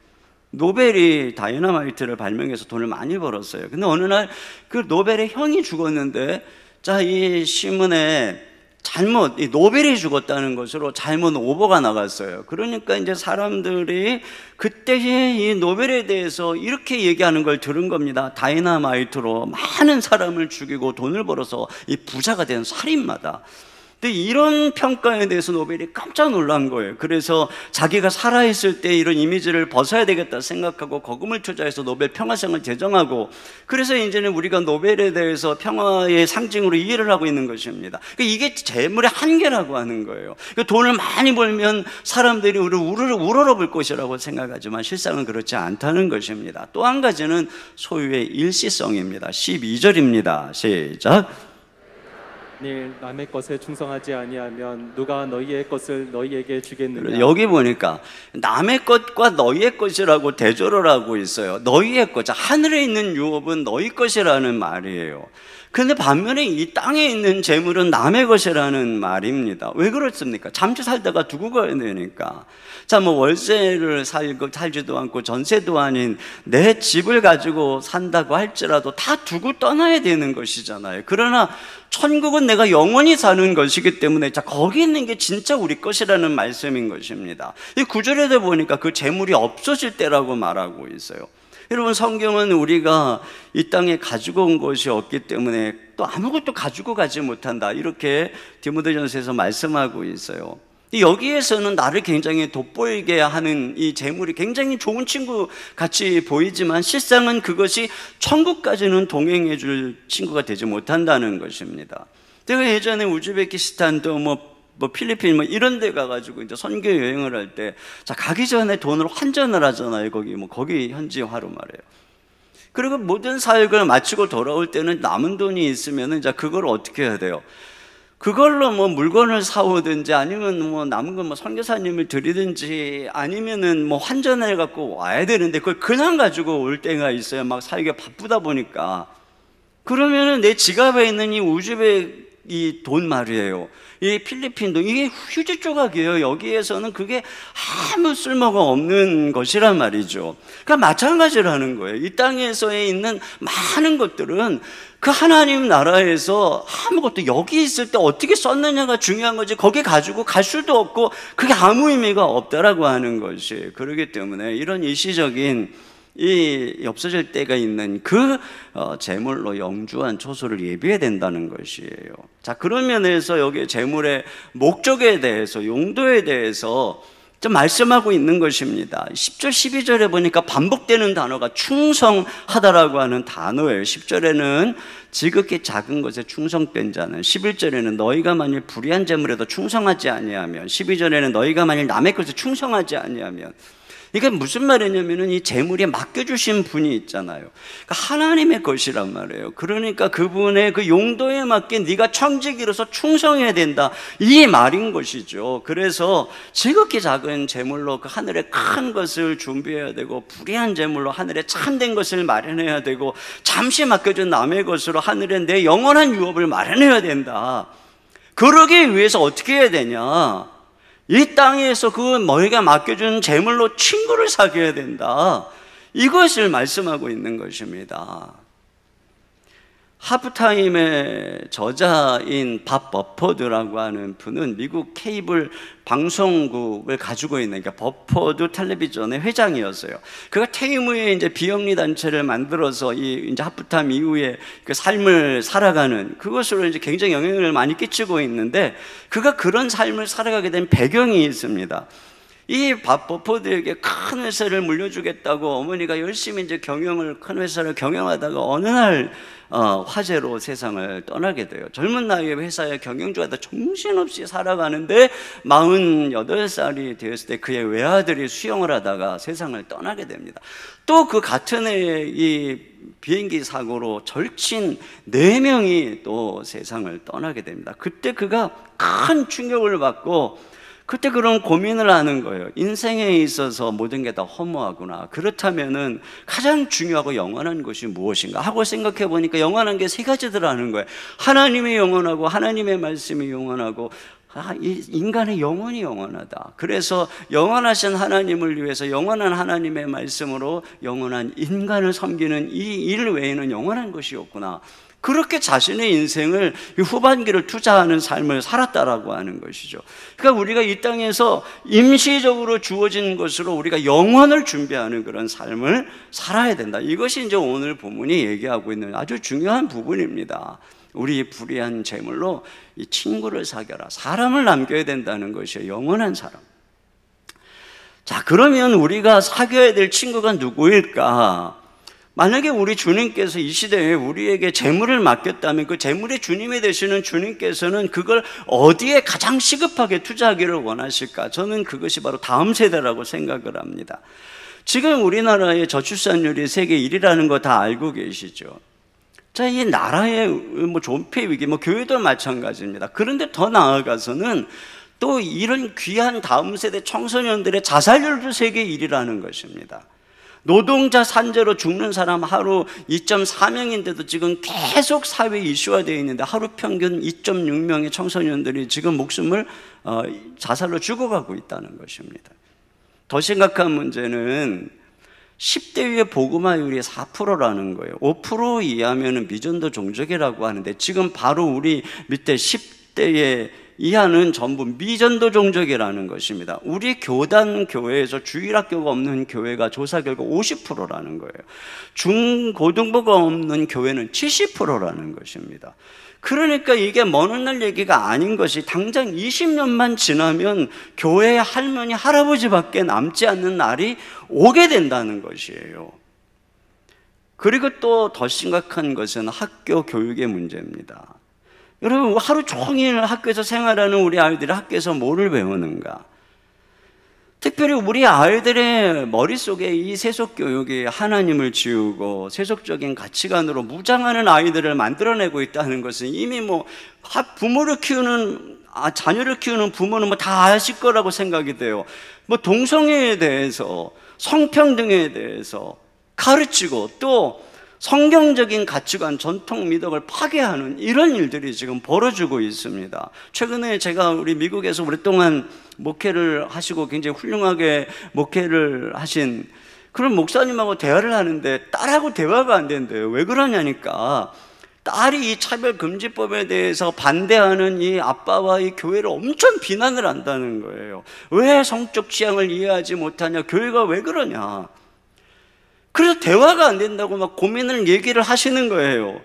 노벨이 다이너마이트를 발명해서 돈을 많이 벌었어요. 근데 어느 날 그 노벨의 형이 죽었는데, 자, 이 신문에 잘못, 이 노벨이 죽었다는 것으로 잘못 오보가 나갔어요. 그러니까 이제 사람들이 그때의 이 노벨에 대해서 이렇게 얘기하는 걸 들은 겁니다. 다이너마이트로 많은 사람을 죽이고 돈을 벌어서 이 부자가 된 살인마다. 근데 이런 평가에 대해서 노벨이 깜짝 놀란 거예요. 그래서 자기가 살아있을 때 이런 이미지를 벗어야 되겠다 생각하고 거금을 투자해서 노벨 평화상을 제정하고, 그래서 이제는 우리가 노벨에 대해서 평화의 상징으로 이해를 하고 있는 것입니다. 이게 재물의 한계라고 하는 거예요. 돈을 많이 벌면 사람들이 우리를 우러러볼 것이라고 생각하지만 실상은 그렇지 않다는 것입니다. 또 한 가지는 소유의 일시성입니다. 12절입니다. 시작. 남의 것에 충성하지 아니하면 누가 너희의 것을 너희에게 주겠느냐. 여기 보니까 남의 것과 너희의 것이라고 대조를 하고 있어요. 너희의 것, 하늘에 있는 유업은 너희 것이라는 말이에요. 근데 반면에 이 땅에 있는 재물은 남의 것이라는 말입니다. 왜 그렇습니까? 잠시 살다가 두고 가야 되니까. 자, 뭐 월세를 살지도 않고 전세도 아닌 내 집을 가지고 산다고 할지라도 다 두고 떠나야 되는 것이잖아요. 그러나 천국은 내가 영원히 사는 것이기 때문에, 자, 거기 있는 게 진짜 우리 것이라는 말씀인 것입니다. 이 구절에도 보니까 그 재물이 없어질 때라고 말하고 있어요. 여러분, 성경은 우리가 이 땅에 가지고 온 것이 없기 때문에 또 아무것도 가지고 가지 못한다, 이렇게 디모데전서에서 말씀하고 있어요. 여기에서는 나를 굉장히 돋보이게 하는 이 재물이 굉장히 좋은 친구 같이 보이지만 실상은 그것이 천국까지는 동행해 줄 친구가 되지 못한다는 것입니다. 제가 예전에 우즈베키스탄도 뭐 필리핀 이런 데 가가지고 이제 선교 여행을 할 때, 자, 가기 전에 돈을 환전을 하잖아요. 거기 현지화로 말해요. 그리고 모든 사역을 마치고 돌아올 때는 남은 돈이 있으면은, 자, 그걸 어떻게 해야 돼요? 그걸로 뭐 물건을 사오든지 아니면 뭐 남은 건 뭐 선교사님을 드리든지 아니면은 뭐 환전해 갖고 와야 되는데, 그걸 그냥 가지고 올 때가 있어요. 막 사역에 바쁘다 보니까. 그러면은 내 지갑에 있는 이 우즈벡 이 돈 말이에요. 이 필리핀 돈, 이게 휴지 조각이에요. 여기에서는 그게 아무 쓸모가 없는 것이란 말이죠. 그러니까 마찬가지라는 거예요. 이 땅에서에 있는 많은 것들은 그 하나님 나라에서 아무것도, 여기 있을 때 어떻게 썼느냐가 중요한 거지, 거기 가지고 갈 수도 없고 그게 아무 의미가 없다라고 하는 것이. 그렇기 때문에 이런 일시적인 이 없어질 때가 있는 그 재물로 영주한 초소를 예비해야 된다는 것이에요. 자, 그런 면에서 여기 재물의 목적에 대해서, 용도에 대해서 좀 말씀하고 있는 것입니다. 10절 12절에 보니까 반복되는 단어가 충성하다라고 하는 단어예요. 10절에는 지극히 작은 것에 충성된 자는, 11절에는 너희가 만일 불의한 재물에도 충성하지 아니하면, 12절에는 너희가 만일 남의 것에 충성하지 아니하면. 이게 무슨 말이냐면은 이 재물이 맡겨주신 분이 있잖아요. 그러니까 하나님의 것이란 말이에요. 그러니까 그분의 그 용도에 맞게 네가 청지기로서 충성해야 된다, 이 말인 것이죠. 그래서 지극히 작은 재물로 그 하늘에 큰 것을 준비해야 되고, 불의한 재물로 하늘에 참된 것을 마련해야 되고, 잠시 맡겨준 남의 것으로 하늘에 내 영원한 유업을 마련해야 된다. 그러기 위해서 어떻게 해야 되냐? 이 땅에서 그 너희가 맡겨준 재물로 친구를 사귀어야 된다, 이것을 말씀하고 있는 것입니다. 하프타임의 저자인 밥 버퍼드라고 하는 분은 미국 케이블 방송국을 가지고 있는, 그러니까 버퍼드 텔레비전의 회장이었어요. 그가 퇴임 후에 이제 비영리 단체를 만들어서 이제 하프타임 이후에 그 삶을 살아가는, 그것으로 이제 굉장히 영향을 많이 끼치고 있는데, 그가 그런 삶을 살아가게 된 배경이 있습니다. 이 밥 버퍼드에게 큰 회사를 물려주겠다고 어머니가 열심히 이제 큰 회사를 경영하다가 어느 날 화재로 세상을 떠나게 돼요. 젊은 나이에 회사의 경영주가 정신없이 살아가는데 48살이 되었을 때 그의 외아들이 수영을 하다가 세상을 떠나게 됩니다. 또 그 같은 해에 이 비행기 사고로 절친 4명이 또 세상을 떠나게 됩니다. 그때 그가 큰 충격을 받고, 그때 그런 고민을 하는 거예요. 인생에 있어서 모든 게 다 허무하구나. 그렇다면은 가장 중요하고 영원한 것이 무엇인가 하고 생각해 보니까 영원한 게 3가지더라는 거예요. 하나님이 영원하고, 하나님의 말씀이 영원하고, 이 인간의 영혼이 영원하다. 그래서 영원하신 하나님을 위해서 영원한 하나님의 말씀으로 영원한 인간을 섬기는 이 일 외에는 영원한 것이 없구나. 그렇게 자신의 인생을 후반기를 투자하는 삶을 살았다라고 하는 것이죠. 그러니까 우리가 이 땅에서 임시적으로 주어진 것으로 우리가 영원을 준비하는 그런 삶을 살아야 된다. 이것이 이제 오늘 본문이 얘기하고 있는 아주 중요한 부분입니다. 우리 불의한 재물로 이 친구를 사겨라. 사람을 남겨야 된다는 것이에요. 영원한 사람. 자, 그러면 우리가 사귀어야 될 친구가 누구일까? 만약에 우리 주님께서 이 시대에 우리에게 재물을 맡겼다면 그 재물의 주님이 되시는 주님께서는 그걸 어디에 가장 시급하게 투자하기를 원하실까? 저는 그것이 바로 다음 세대라고 생각을 합니다. 지금 우리나라의 저출산율이 세계 1위라는 거 다 알고 계시죠? 자, 이 나라의 존폐 위기, 교회도 마찬가지입니다. 그런데 더 나아가서는 또 이런 귀한 다음 세대 청소년들의 자살률도 세계 1위라는 것입니다. 노동자 산재로 죽는 사람 하루 2.4명인데도 지금 계속 사회 이슈화되어 있는데 하루 평균 2.6명의 청소년들이 지금 목숨을 자살로 죽어가고 있다는 것입니다. 더 심각한 문제는 10대 위의 보그마율이 4%라는 거예요. 5% 이하면 미전도 종족이라고 하는데 지금 바로 우리 밑에 10대의 이하는 전부 미전도 종족이라는 것입니다. 우리 교단 교회에서 주일학교가 없는 교회가 조사 결과 50%라는 거예요. 중고등부가 없는 교회는 70%라는 것입니다. 그러니까 이게 먼 훗날 얘기가 아닌 것이 당장 20년만 지나면 교회의 할머니, 할아버지밖에 남지 않는 날이 오게 된다는 것이에요. 그리고 또 더 심각한 것은 학교 교육의 문제입니다. 여러분, 하루 종일 학교에서 생활하는 우리 아이들이 학교에서 뭐를 배우는가? 특별히 우리 아이들의 머릿속에 이 세속 교육이 하나님을 지우고 세속적인 가치관으로 무장하는 아이들을 만들어내고 있다는 것은 이미 자녀를 키우는 부모는 다 아실 거라고 생각이 돼요. 동성애에 대해서, 성평등에 대해서 가르치고 또 성경적인 가치관, 전통 미덕을 파괴하는 이런 일들이 지금 벌어지고 있습니다. 최근에 제가 우리 미국에서 오랫동안 목회를 하시고 굉장히 훌륭하게 목회를 하신 그런 목사님하고 대화를 하는데 딸하고 대화가 안 된대요. 왜 그러냐니까 딸이 이 차별금지법에 대해서 반대하는 이 아빠와 이 교회를 엄청 비난을 한다는 거예요. 왜 성적 취향을 이해하지 못하냐? 교회가 왜 그러냐? 그래서 대화가 안 된다고 고민을 얘기를 하시는 거예요.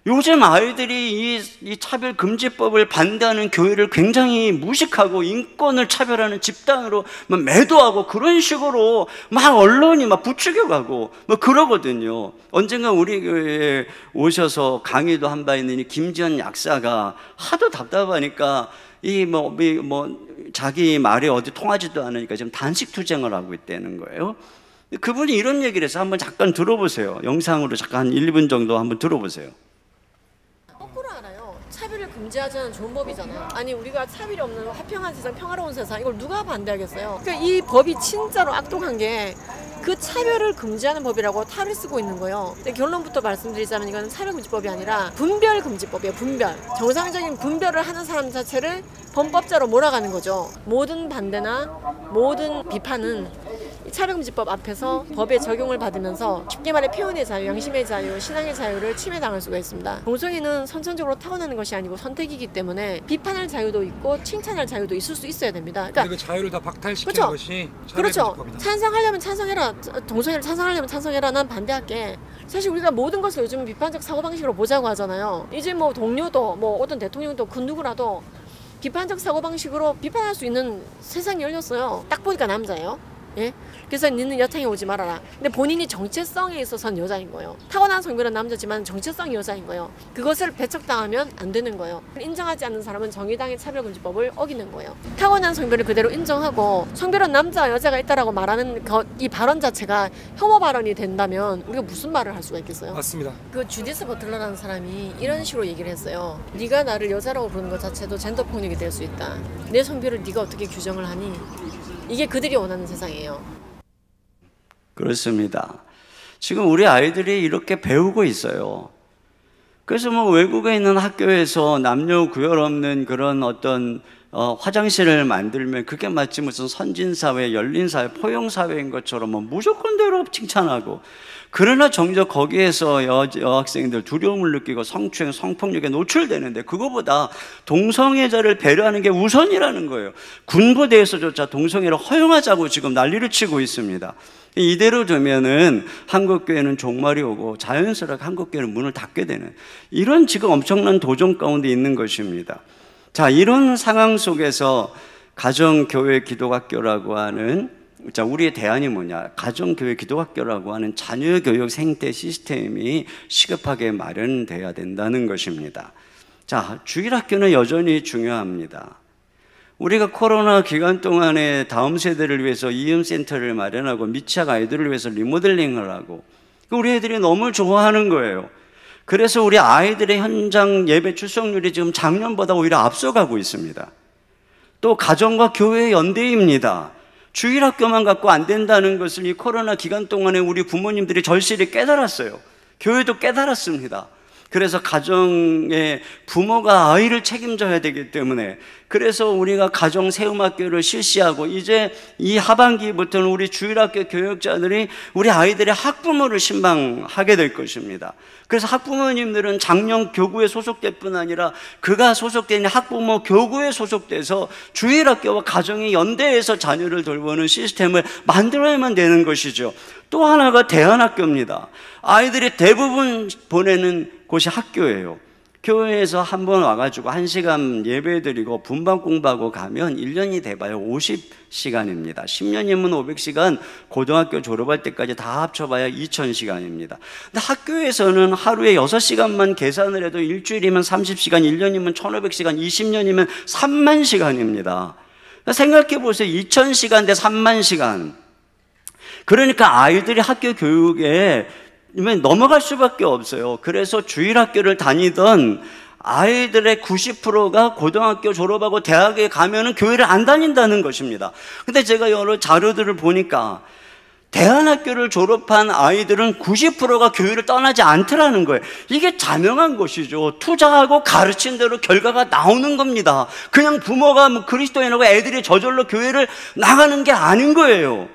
요즘 아이들이 이 차별금지법을 반대하는 교회를 굉장히 무식하고 인권을 차별하는 집단으로 매도하고 그런 식으로 언론이 부추겨가고 그러거든요. 언젠가 우리 교회에 오셔서 강의도 한 바 있는 이 김지연 약사가 하도 답답하니까 자기 말이 어디 통하지도 않으니까 지금 단식 투쟁을 하고 있다는 거예요. 그분이 이런 얘기를 해서 한번 잠깐 들어보세요. 영상으로 잠깐 한 1, 2분 정도 한번 들어보세요. 거꾸로 알아요. 차별을 금지하자는 좋은 법이잖아요. 아니 우리가 차별이 없는 화평한 세상, 평화로운 세상 이걸 누가 반대하겠어요? 그러니까 이 법이 진짜로 악독한 게 그 차별을 금지하는 법이라고 탈을 쓰고 있는 거예요. 근데 결론부터 말씀드리자면 이거는 차별금지법이 아니라 분별금지법이에요. 분별. 정상적인 분별을 하는 사람 자체를 범법자로 몰아가는 거죠. 모든 반대나 모든 비판은 차별금지법 앞에서 법의 적용을 받으면서 쉽게 말해 표현의 자유, 양심의 자유, 신앙의 자유를 침해당할 수가 있습니다. 동성애는 선천적으로 타고나는 것이 아니고 선택이기 때문에 비판할 자유도 있고 칭찬할 자유도 있을 수 있어야 됩니다. 그러니까 그 자유를 다 박탈시키는 그렇죠? 것이 그렇죠. 찬성하려면 찬성해라. 동성애를 찬성하려면 찬성해라. 난 반대할게. 사실 우리가 모든 것을 요즘 비판적 사고방식으로 보자고 하잖아요. 이제 동료도 어떤 대통령도 그 누구라도 비판적 사고방식으로 비판할 수 있는 세상이 열렸어요. 딱 보니까 남자예요. 예? 그래서 니는 여탕에 오지 말아라. 근데 본인이 정체성에 있어서는 여자인 거예요. 타고난 성별은 남자지만 정체성이 여자인 거예요. 그것을 배척당하면 안 되는 거예요. 인정하지 않는 사람은 정의당의 차별금지법을 어기는 거예요. 타고난 성별을 그대로 인정하고 성별은 남자와 여자가 있다라고 말하는 이 발언 자체가 혐오 발언이 된다면 우리가 무슨 말을 할 수가 있겠어요? 맞습니다. 그 주디스 버틀러라는 사람이 이런 식으로 얘기를 했어요. 네가 나를 여자라고 부르는 것 자체도 젠더 폭력이 될 수 있다. 내 성별을 네가 어떻게 규정을 하니? 이게 그들이 원하는 세상이에요. 그렇습니다. 지금 우리 아이들이 이렇게 배우고 있어요. 그래서 외국에 있는 학교에서 남녀 구별 없는 그런 어떤 화장실을 만들면 그게 마치 무슨 선진사회, 열린사회, 포용사회인 것처럼 무조건대로 칭찬하고, 그러나 정작 거기에서 여학생들 두려움을 느끼고 성추행, 성폭력에 노출되는데 그거보다 동성애자를 배려하는 게 우선이라는 거예요. 군부대에서조차 동성애를 허용하자고 지금 난리를 치고 있습니다. 이대로 되면은 한국교회는 종말이 오고 자연스럽게 한국교회는 문을 닫게 되는 이런 지금 엄청난 도전 가운데 있는 것입니다. 자, 이런 상황 속에서 가정교회 기독학교라고 하는, 자, 우리의 대안이 뭐냐? 가정교회 기독학교라고 하는 자녀교육 생태 시스템이 시급하게 마련돼야 된다는 것입니다. 자, 주일학교는 여전히 중요합니다. 우리가 코로나 기간 동안에 다음 세대를 위해서 이음센터를 마련하고 미취학 아이들을 위해서 리모델링을 하고, 우리 애들이 너무 좋아하는 거예요. 그래서 우리 아이들의 현장 예배 출석률이 지금 작년보다 오히려 앞서가고 있습니다. 또 가정과 교회의 연대입니다. 주일학교만 갖고 안 된다는 것을 이 코로나 기간 동안에 우리 부모님들이 절실히 깨달았어요. 교회도 깨달았습니다. 그래서 가정의 부모가 아이를 책임져야 되기 때문에, 그래서 우리가 가정 세움학교를 실시하고, 이제 이 하반기부터는 우리 주일학교 교육자들이 우리 아이들의 학부모를 신방하게 될 것입니다. 그래서 학부모님들은 작년 교구에 소속될 뿐 아니라 그가 소속된 학부모 교구에 소속돼서 주일학교와 가정이 연대해서 자녀를 돌보는 시스템을 만들어야만 되는 것이죠. 또 하나가 대안학교입니다. 아이들이 대부분 보내는 곳이 학교예요. 교회에서 한 번 와가지고 1시간 예배드리고 분반 공부하고 가면 1년이 돼봐야 50시간입니다. 10년이면 500시간, 고등학교 졸업할 때까지 다 합쳐봐야 2000시간입니다. 근데 학교에서는 하루에 6시간만 계산을 해도 일주일이면 30시간, 1년이면 1500시간, 20년이면 3만 시간입니다. 생각해 보세요. 2000시간 대 3만 시간. 그러니까 아이들이 학교 교육에 넘어갈 수밖에 없어요. 그래서 주일학교를 다니던 아이들의 90%가 고등학교 졸업하고 대학에 가면은 교회를 안 다닌다는 것입니다. 근데 제가 여러 자료들을 보니까 대안학교를 졸업한 아이들은 90%가 교회를 떠나지 않더라는 거예요. 이게 자명한 것이죠. 투자하고 가르친 대로 결과가 나오는 겁니다. 그냥 부모가 그리스도인하고 애들이 저절로 교회를 나가는 게 아닌 거예요.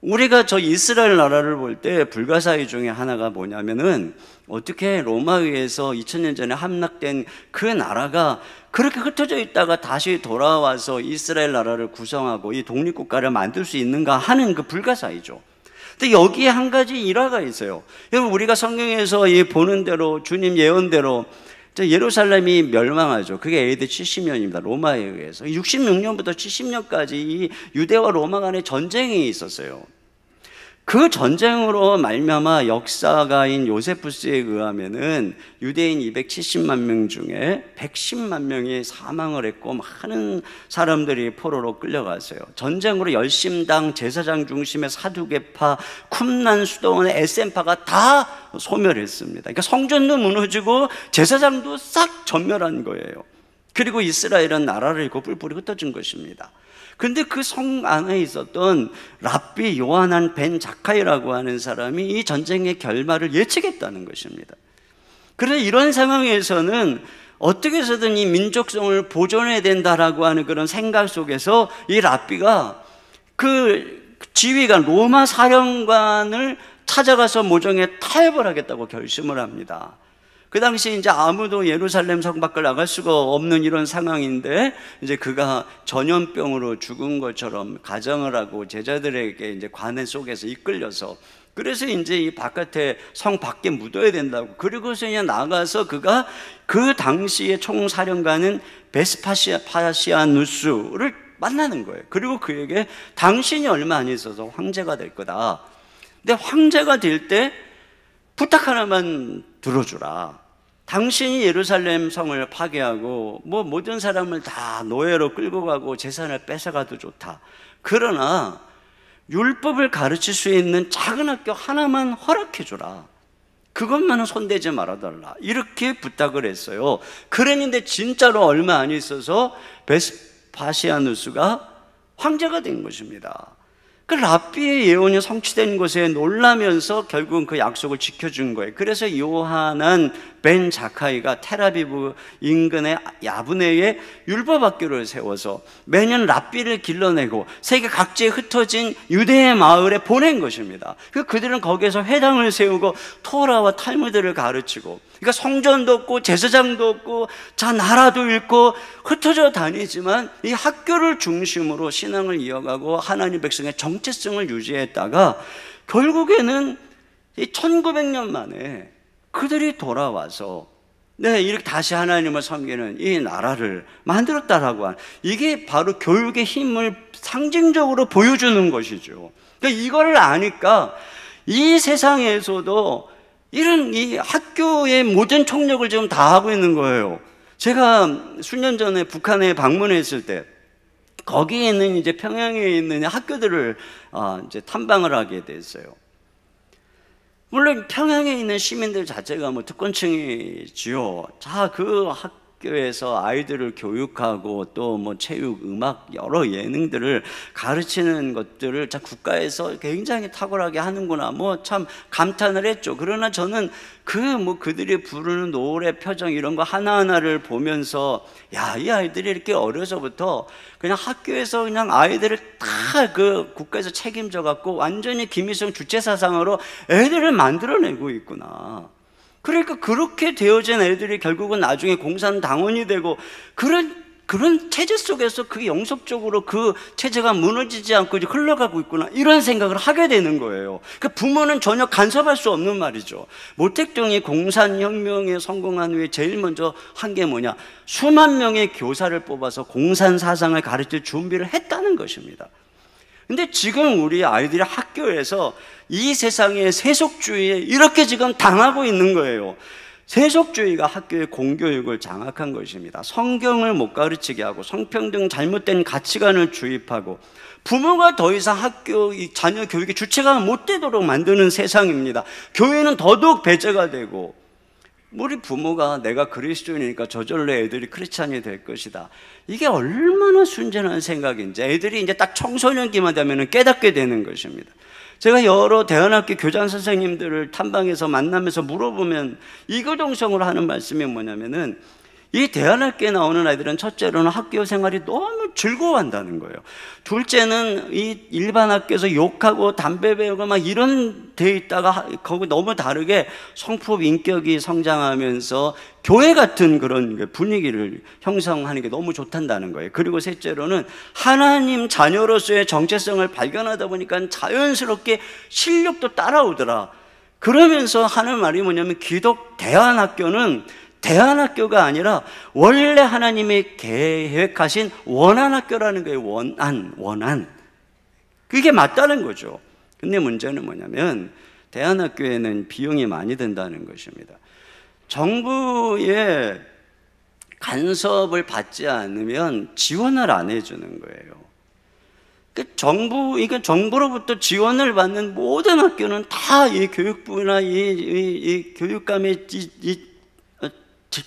우리가 저 이스라엘 나라를 볼 때 불가사의 중에 하나가 뭐냐면은, 어떻게 로마의에서 2000년 전에 함락된 그 나라가 그렇게 흩어져 있다가 다시 돌아와서 이스라엘 나라를 구성하고 이 독립국가를 만들 수 있는가 하는 그 불가사의죠. 근데 여기에 한 가지 일화가 있어요. 여러분, 우리가 성경에서 보는 대로 주님 예언대로 예루살렘이 멸망하죠. 그게 AD 70년입니다. 로마에 의해서. 66년부터 70년까지 이 유대와 로마 간의 전쟁이 있었어요. 그 전쟁으로 말미암아 역사가인 요세푸스에 의하면은 유대인 270만 명 중에 110만 명이 사망을 했고, 많은 사람들이 포로로 끌려갔어요. 전쟁으로 열심당, 제사장 중심의 사두개파, 쿰난 수도원의 에센파가 다 소멸했습니다. 그러니까 성전도 무너지고 제사장도 싹 전멸한 거예요. 그리고 이스라엘은 나라를 잃고 뿔뿔이 흩어진 것입니다. 근데 그 성 안에 있었던 랍비 요하난 벤 자카이라고 하는 사람이 이 전쟁의 결말을 예측했다는 것입니다. 그래서 이런 상황에서는 어떻게 해서든 이 민족성을 보존해야 된다라고 하는 그런 생각 속에서 이 랍비가 그 지휘관 로마 사령관을 찾아가서 모정에 타협을 하겠다고 결심을 합니다. 그 당시 이제 아무도 예루살렘 성 밖을 나갈 수가 없는 이런 상황인데, 이제 그가 전염병으로 죽은 것처럼 가정을 하고 제자들에게 이제 관에 속에서 이끌려서, 그래서 이제 이 바깥에 성 밖에 묻어야 된다고, 그리고서 그냥 나가서 그가 그 당시의 총사령관은 베스파시아누스를 만나는 거예요. 그리고 그에게 당신이 얼마 안 있어서 황제가 될 거다. 근데 황제가 될 때 부탁 하나만 들어주라. 당신이 예루살렘 성을 파괴하고 모든 사람을 다 노예로 끌고 가고 재산을 뺏어가도 좋다. 그러나 율법을 가르칠 수 있는 작은 학교 하나만 허락해 주라. 그것만은 손대지 말아달라. 이렇게 부탁을 했어요. 그랬는데 진짜로 얼마 안 있어서 베스파시아누스가 황제가 된 것입니다. 그 랍비의 예언이 성취된 것에 놀라면서 결국은 그 약속을 지켜준 거예요. 그래서 요하난 벤 자카이가 텔아비브 인근의 야브네에 율법학교를 세워서 매년 랍비를 길러내고 세계 각지에 흩어진 유대의 마을에 보낸 것입니다. 그들은 거기에서 회당을 세우고 토라와 탈무드를 가르치고, 그러니까 성전도 없고 제사장도 없고 자 나라도 잃고 흩어져 다니지만 이 학교를 중심으로 신앙을 이어가고 하나님 백성의 정체성을 유지했다가 결국에는 이 1900년 만에 그들이 돌아와서 이렇게 다시 하나님을 섬기는 이 나라를 만들었다라고 하는, 이게 바로 교육의 힘을 상징적으로 보여주는 것이죠. 그러니까 이걸 아니까 이 세상에서도 이런 이 학교의 모든 총력을 지금 다 하고 있는 거예요. 제가 수년 전에 북한에 방문했을 때 거기에 있는 이제 평양에 있는 학교들을 이제 탐방을 하게 됐어요. 물론 평양에 있는 시민들 자체가 뭐 특권층이지요. 자, 그 학교에서 아이들을 교육하고 또 뭐 체육, 음악, 여러 예능들을 가르치는 것들을 자 국가에서 굉장히 탁월하게 하는구나, 뭐 참 감탄을 했죠. 그러나 저는 그들이 부르는 노래, 표정 이런 거 하나하나를 보면서 야, 이 아이들이 이렇게 어려서부터 그냥 학교에서 그냥 아이들을 다 그 국가에서 책임져 갖고 완전히 김일성 주체 사상으로 애들을 만들어내고 있구나. 그러니까 그렇게 되어진 애들이 결국은 나중에 공산당원이 되고 그런 체제 속에서 그게 영속적으로 그 체제가 무너지지 않고 이제 흘러가고 있구나, 이런 생각을 하게 되는 거예요. 그러니까 부모는 전혀 간섭할 수 없는 말이죠. 모택동이 공산혁명에 성공한 후에 제일 먼저 한 게 뭐냐, 수만 명의 교사를 뽑아서 공산 사상을 가르칠 준비를 했다는 것입니다. 근데 지금 우리 아이들이 학교에서 이 세상의 세속주의에 이렇게 지금 당하고 있는 거예요. 세속주의가 학교의 공교육을 장악한 것입니다. 성경을 못 가르치게 하고 성평등 잘못된 가치관을 주입하고 부모가 더 이상 학교 자녀 교육의 주체가 못 되도록 만드는 세상입니다. 교회는 더더욱 배제가 되고, 우리 부모가 내가 그리스도인이니까 저절로 애들이 크리스찬이 될 것이다, 이게 얼마나 순진한 생각인지 애들이 이제 딱 청소년기만 되면 깨닫게 되는 것입니다. 제가 여러 대안학교 교장 선생님들을 탐방해서 만나면서 물어보면 이거동성으로 하는 말씀이 뭐냐면은, 이 대안학교에 나오는 아이들은 첫째로는 학교 생활이 너무 즐거워한다는 거예요. 둘째는 이 일반 학교에서 욕하고 담배 배우고 막 이런 데 있다가 거기 너무 다르게 성품 인격이 성장하면서 교회 같은 그런 분위기를 형성하는 게 너무 좋단다는 거예요. 그리고 셋째로는 하나님 자녀로서의 정체성을 발견하다 보니까 자연스럽게 실력도 따라오더라. 그러면서 하는 말이 뭐냐면, 기독 대안학교는 대안학교가 아니라 원래 하나님이 계획하신 원안학교라는 거예요. 원안. 그게 맞다는 거죠. 근데 문제는 뭐냐면 대안학교에는 비용이 많이 든다는 것입니다. 정부의 간섭을 받지 않으면 지원을 안 해주는 거예요. 정부로부터 지원을 받는 모든 학교는 다 이 교육부나 이 교육감의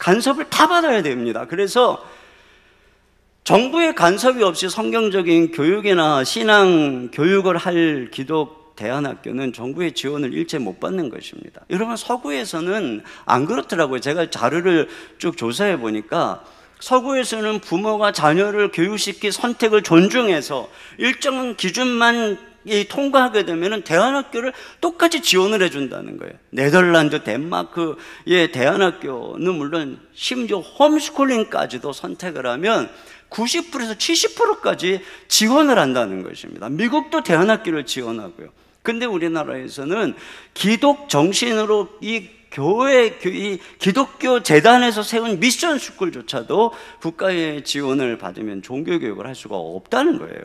간섭을 다 받아야 됩니다. 그래서 정부의 간섭이 없이 성경적인 교육이나 신앙 교육을 할 기독 대안학교는 정부의 지원을 일체 못 받는 것입니다. 여러분, 서구에서는 안 그렇더라고요. 제가 자료를 쭉 조사해 보니까 서구에서는 부모가 자녀를 교육시킬 선택을 존중해서 일정한 기준만 통과하게 되면 대안학교를 똑같이 지원을 해준다는 거예요. 네덜란드, 덴마크의 대안학교는 물론 심지어 홈스쿨링까지도 선택을 하면 90%에서 70%까지 지원을 한다는 것입니다. 미국도 대안학교를 지원하고요. 근데 우리나라에서는 기독 정신으로 이 기독교 재단에서 세운 미션 스쿨조차도 국가의 지원을 받으면 종교교육을 할 수가 없다는 거예요.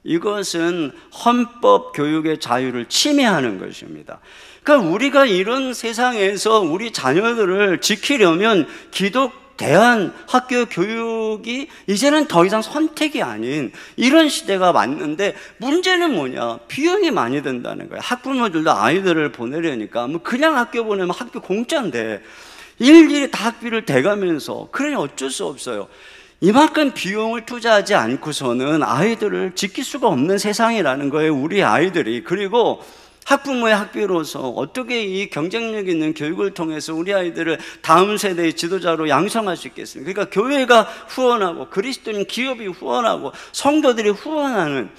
이것은 헌법 교육의 자유를 침해하는 것입니다. 그러니까 우리가 이런 세상에서 우리 자녀들을 지키려면 기독 대안 학교 교육이 이제는 더 이상 선택이 아닌 이런 시대가 왔는데, 문제는 뭐냐? 비용이 많이 든다는 거예요. 학부모들도 아이들을 보내려니까 뭐 그냥 학교 보내면 학교 공짜인데 일일이 다 학비를 대가면서, 그러니 어쩔 수 없어요. 이만큼 비용을 투자하지 않고서는 아이들을 지킬 수가 없는 세상이라는 거예요, 우리 아이들이. 그리고 학부모의 학비로서 어떻게 이 경쟁력 있는 교육을 통해서 우리 아이들을 다음 세대의 지도자로 양성할 수 있겠습니까? 그러니까 교회가 후원하고 그리스도인 기업이 후원하고 성도들이 후원하는,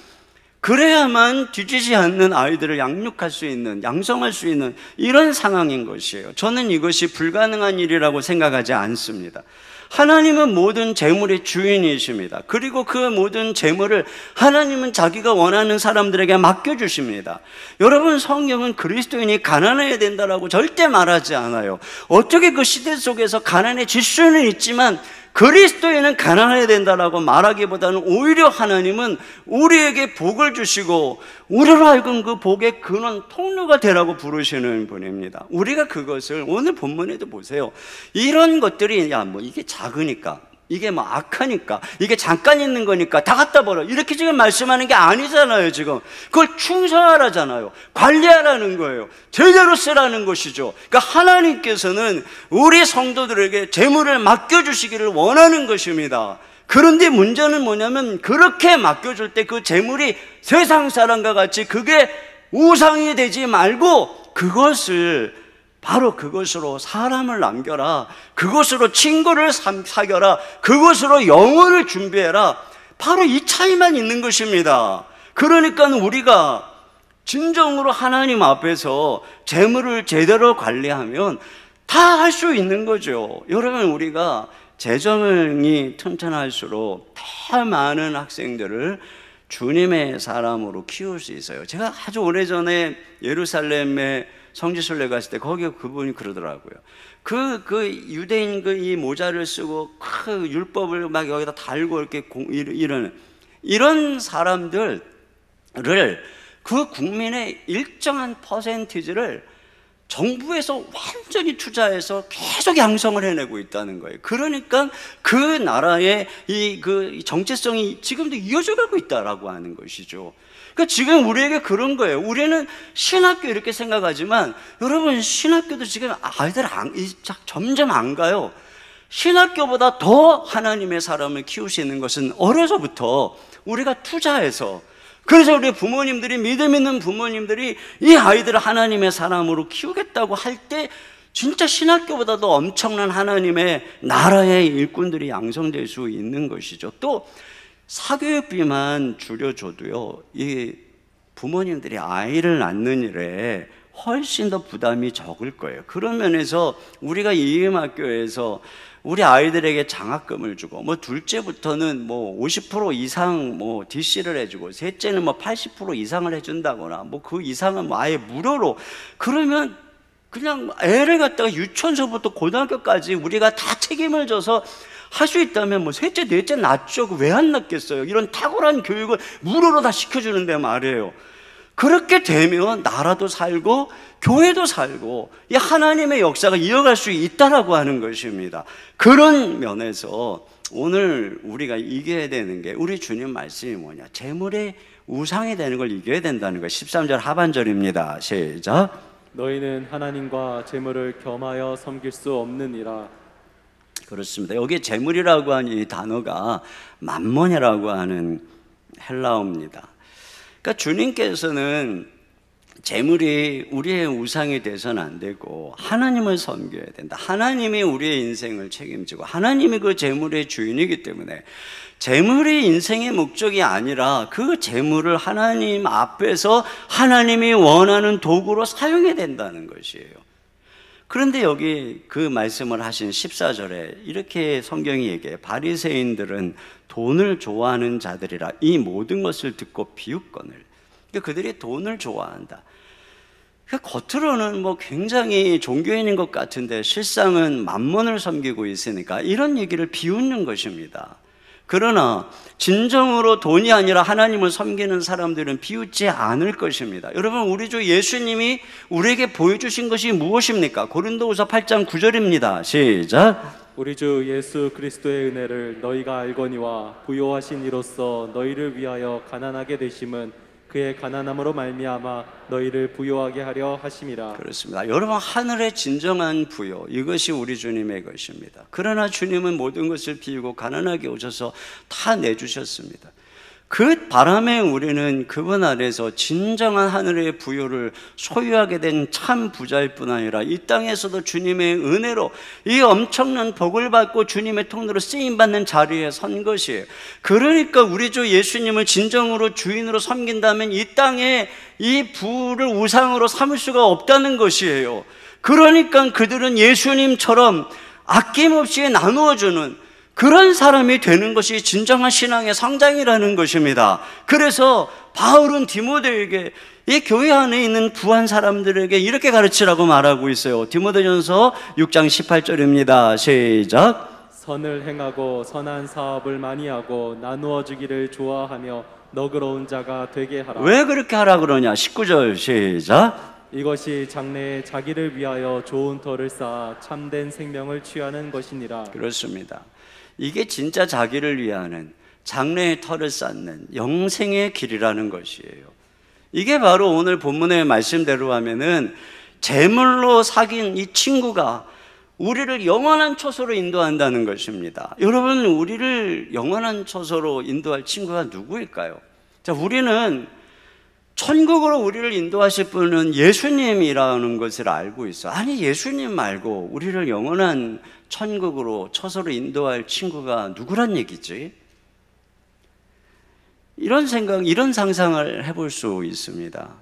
그래야만 뒤지지 않는 아이들을 양육할 수 있는, 양성할 수 있는 이런 상황인 것이에요. 저는 이것이 불가능한 일이라고 생각하지 않습니다. 하나님은 모든 재물의 주인이십니다. 그리고 그 모든 재물을 하나님은 자기가 원하는 사람들에게 맡겨주십니다. 여러분, 성경은 그리스도인이 가난해야 된다라고 절대 말하지 않아요. 어떻게 그 시대 속에서 가난해질 수는 있지만 그리스도인은 가난해야 된다라고 말하기보다는 오히려 하나님은 우리에게 복을 주시고 우리로 하여금 그 복의 근원, 통로가 되라고 부르시는 분입니다. 우리가 그것을 오늘 본문에도 보세요. 이런 것들이 뭐 이게 작으니까, 이게 뭐 악하니까, 이게 잠깐 있는 거니까 다 갖다 버려, 이렇게 지금 말씀하는 게 아니잖아요. 지금 그걸 충성하라잖아요. 관리하라는 거예요. 제대로 쓰라는 것이죠. 그러니까 하나님께서는 우리 성도들에게 재물을 맡겨주시기를 원하는 것입니다. 그런데 문제는 뭐냐면, 그렇게 맡겨줄 때 그 재물이 세상 사람과 같이 그게 우상이 되지 말고 그것을 바로 그것으로 사람을 남겨라, 그것으로 친구를 사겨라, 그것으로 영혼을 준비해라. 바로 이 차이만 있는 것입니다. 그러니까 우리가 진정으로 하나님 앞에서 재물을 제대로 관리하면 다 할 수 있는 거죠. 여러분, 우리가 재정이 튼튼할수록 더 많은 학생들을 주님의 사람으로 키울 수 있어요. 제가 아주 오래전에 예루살렘에 성지순례 갔을 때 거기 그분이 그러더라고요. 그 유대인 이 모자를 쓰고 그 율법을 막 여기다 달고 이렇게 이런 사람들을 그 국민의 일정한 퍼센티지를 정부에서 완전히 투자해서 계속 양성을 해내고 있다는 거예요. 그러니까 그 나라의 그 정체성이 지금도 이어져 가고 있다라고 하는 것이죠. 그러니까 지금 우리에게 그런 거예요. 우리는 신학교 이렇게 생각하지만 여러분, 신학교도 지금 아이들 점점 안 가요. 신학교보다 더 하나님의 사람을 키우시는 것은 어려서부터 우리가 투자해서, 그래서 우리 부모님들이, 믿음 있는 부모님들이 이 아이들을 하나님의 사람으로 키우겠다고 할 때 진짜 신학교보다도 엄청난 하나님의 나라의 일꾼들이 양성될 수 있는 것이죠. 또 사교육비만 줄여줘도요, 이 부모님들이 아이를 낳는 일에 훨씬 더 부담이 적을 거예요. 그런 면에서 우리가 이음학교에서 우리 아이들에게 장학금을 주고, 뭐 둘째부터는 뭐 50% 이상 뭐 DC를 해주고, 셋째는 뭐 80% 이상을 해준다거나, 뭐 그 이상은 뭐 아예 무료로, 그러면 그냥 애를 갖다가 유치원서부터 고등학교까지 우리가 다 책임을 져서 할 수 있다면 뭐 셋째, 넷째 낫죠. 왜 안 낫겠어요? 이런 탁월한 교육을 무료로 다 시켜주는데 말이에요. 그렇게 되면 나라도 살고 교회도 살고 이 하나님의 역사가 이어갈 수 있다라고 하는 것입니다. 그런 면에서 오늘 우리가 이겨야 되는 게, 우리 주님 말씀이 뭐냐? 재물의 우상이 되는 걸 이겨야 된다는 거예요. 13절 하반절입니다. 시작. 너희는 하나님과 재물을 겸하여 섬길 수 없느니라. 그렇습니다. 여기 재물이라고 하는 이 단어가 맘몬이라고 하는 헬라어입니다. 그러니까 주님께서는 재물이 우리의 우상이 돼서는 안 되고 하나님을 섬겨야 된다. 하나님이 우리의 인생을 책임지고 하나님이 그 재물의 주인이기 때문에 재물이 인생의 목적이 아니라 그 재물을 하나님 앞에서 하나님이 원하는 도구로 사용해야 된다는 것이에요. 그런데 여기 그 말씀을 하신 14절에 이렇게 성경이 얘기해요. 바리새인들은 돈을 좋아하는 자들이라 이 모든 것을 듣고 비웃거늘. 그러니까 그들이 돈을 좋아한다. 그러니까 겉으로는 뭐 굉장히 종교인인 것 같은데 실상은 맘몬을 섬기고 있으니까 이런 얘기를 비웃는 것입니다. 그러나 진정으로 돈이 아니라 하나님을 섬기는 사람들은 비웃지 않을 것입니다. 여러분, 우리 주 예수님이 우리에게 보여주신 것이 무엇입니까? 고린도후서 8장 9절입니다. 시작. 우리 주 예수 그리스도의 은혜를 너희가 알거니와 부요하신 이로써 너희를 위하여 가난하게 되심은 그의 가난함으로 말미암아 너희를 부요하게 하려 하심이라. 그렇습니다. 여러분, 하늘의 진정한 부요, 이것이 우리 주님의 것입니다. 그러나 주님은 모든 것을 비우고 가난하게 오셔서 다 내주셨습니다. 그 바람에 우리는 그분 아래서 진정한 하늘의 부요를 소유하게 된 참 부자일 뿐 아니라 이 땅에서도 주님의 은혜로 이 엄청난 복을 받고 주님의 통로로 쓰임받는 자리에 선 것이에요. 그러니까 우리 주 예수님을 진정으로 주인으로 섬긴다면 이 땅에 이 부를 우상으로 삼을 수가 없다는 것이에요. 그러니까 그들은 예수님처럼 아낌없이 나누어주는 그런 사람이 되는 것이 진정한 신앙의 성장이라는 것입니다. 그래서 바울은 디모데에게 이 교회 안에 있는 부한 사람들에게 이렇게 가르치라고 말하고 있어요. 디모데전서 6장 18절입니다. 시작. 선을 행하고 선한 사업을 많이 하고 나누어 주기를 좋아하며 너그러운 자가 되게 하라. 왜 그렇게 하라 그러냐? 19절 시작. 이것이 장래에 자기를 위하여 좋은 터를 쌓아 참된 생명을 취하는 것이니라. 그렇습니다. 이게 진짜 자기를 위하는 장래의 터를 쌓는 영생의 길이라는 것이에요. 이게 바로 오늘 본문의 말씀대로 하면은 재물로 사귄 이 친구가 우리를 영원한 처소로 인도한다는 것입니다. 여러분, 우리를 영원한 처소로 인도할 친구가 누구일까요? 자, 우리는 천국으로 우리를 인도하실 분은 예수님이라는 것을 알고 있어. 아니, 예수님 말고 우리를 영원한 천국으로 처소로 인도할 친구가 누구란 얘기지? 이런 생각, 이런 상상을 해볼 수 있습니다.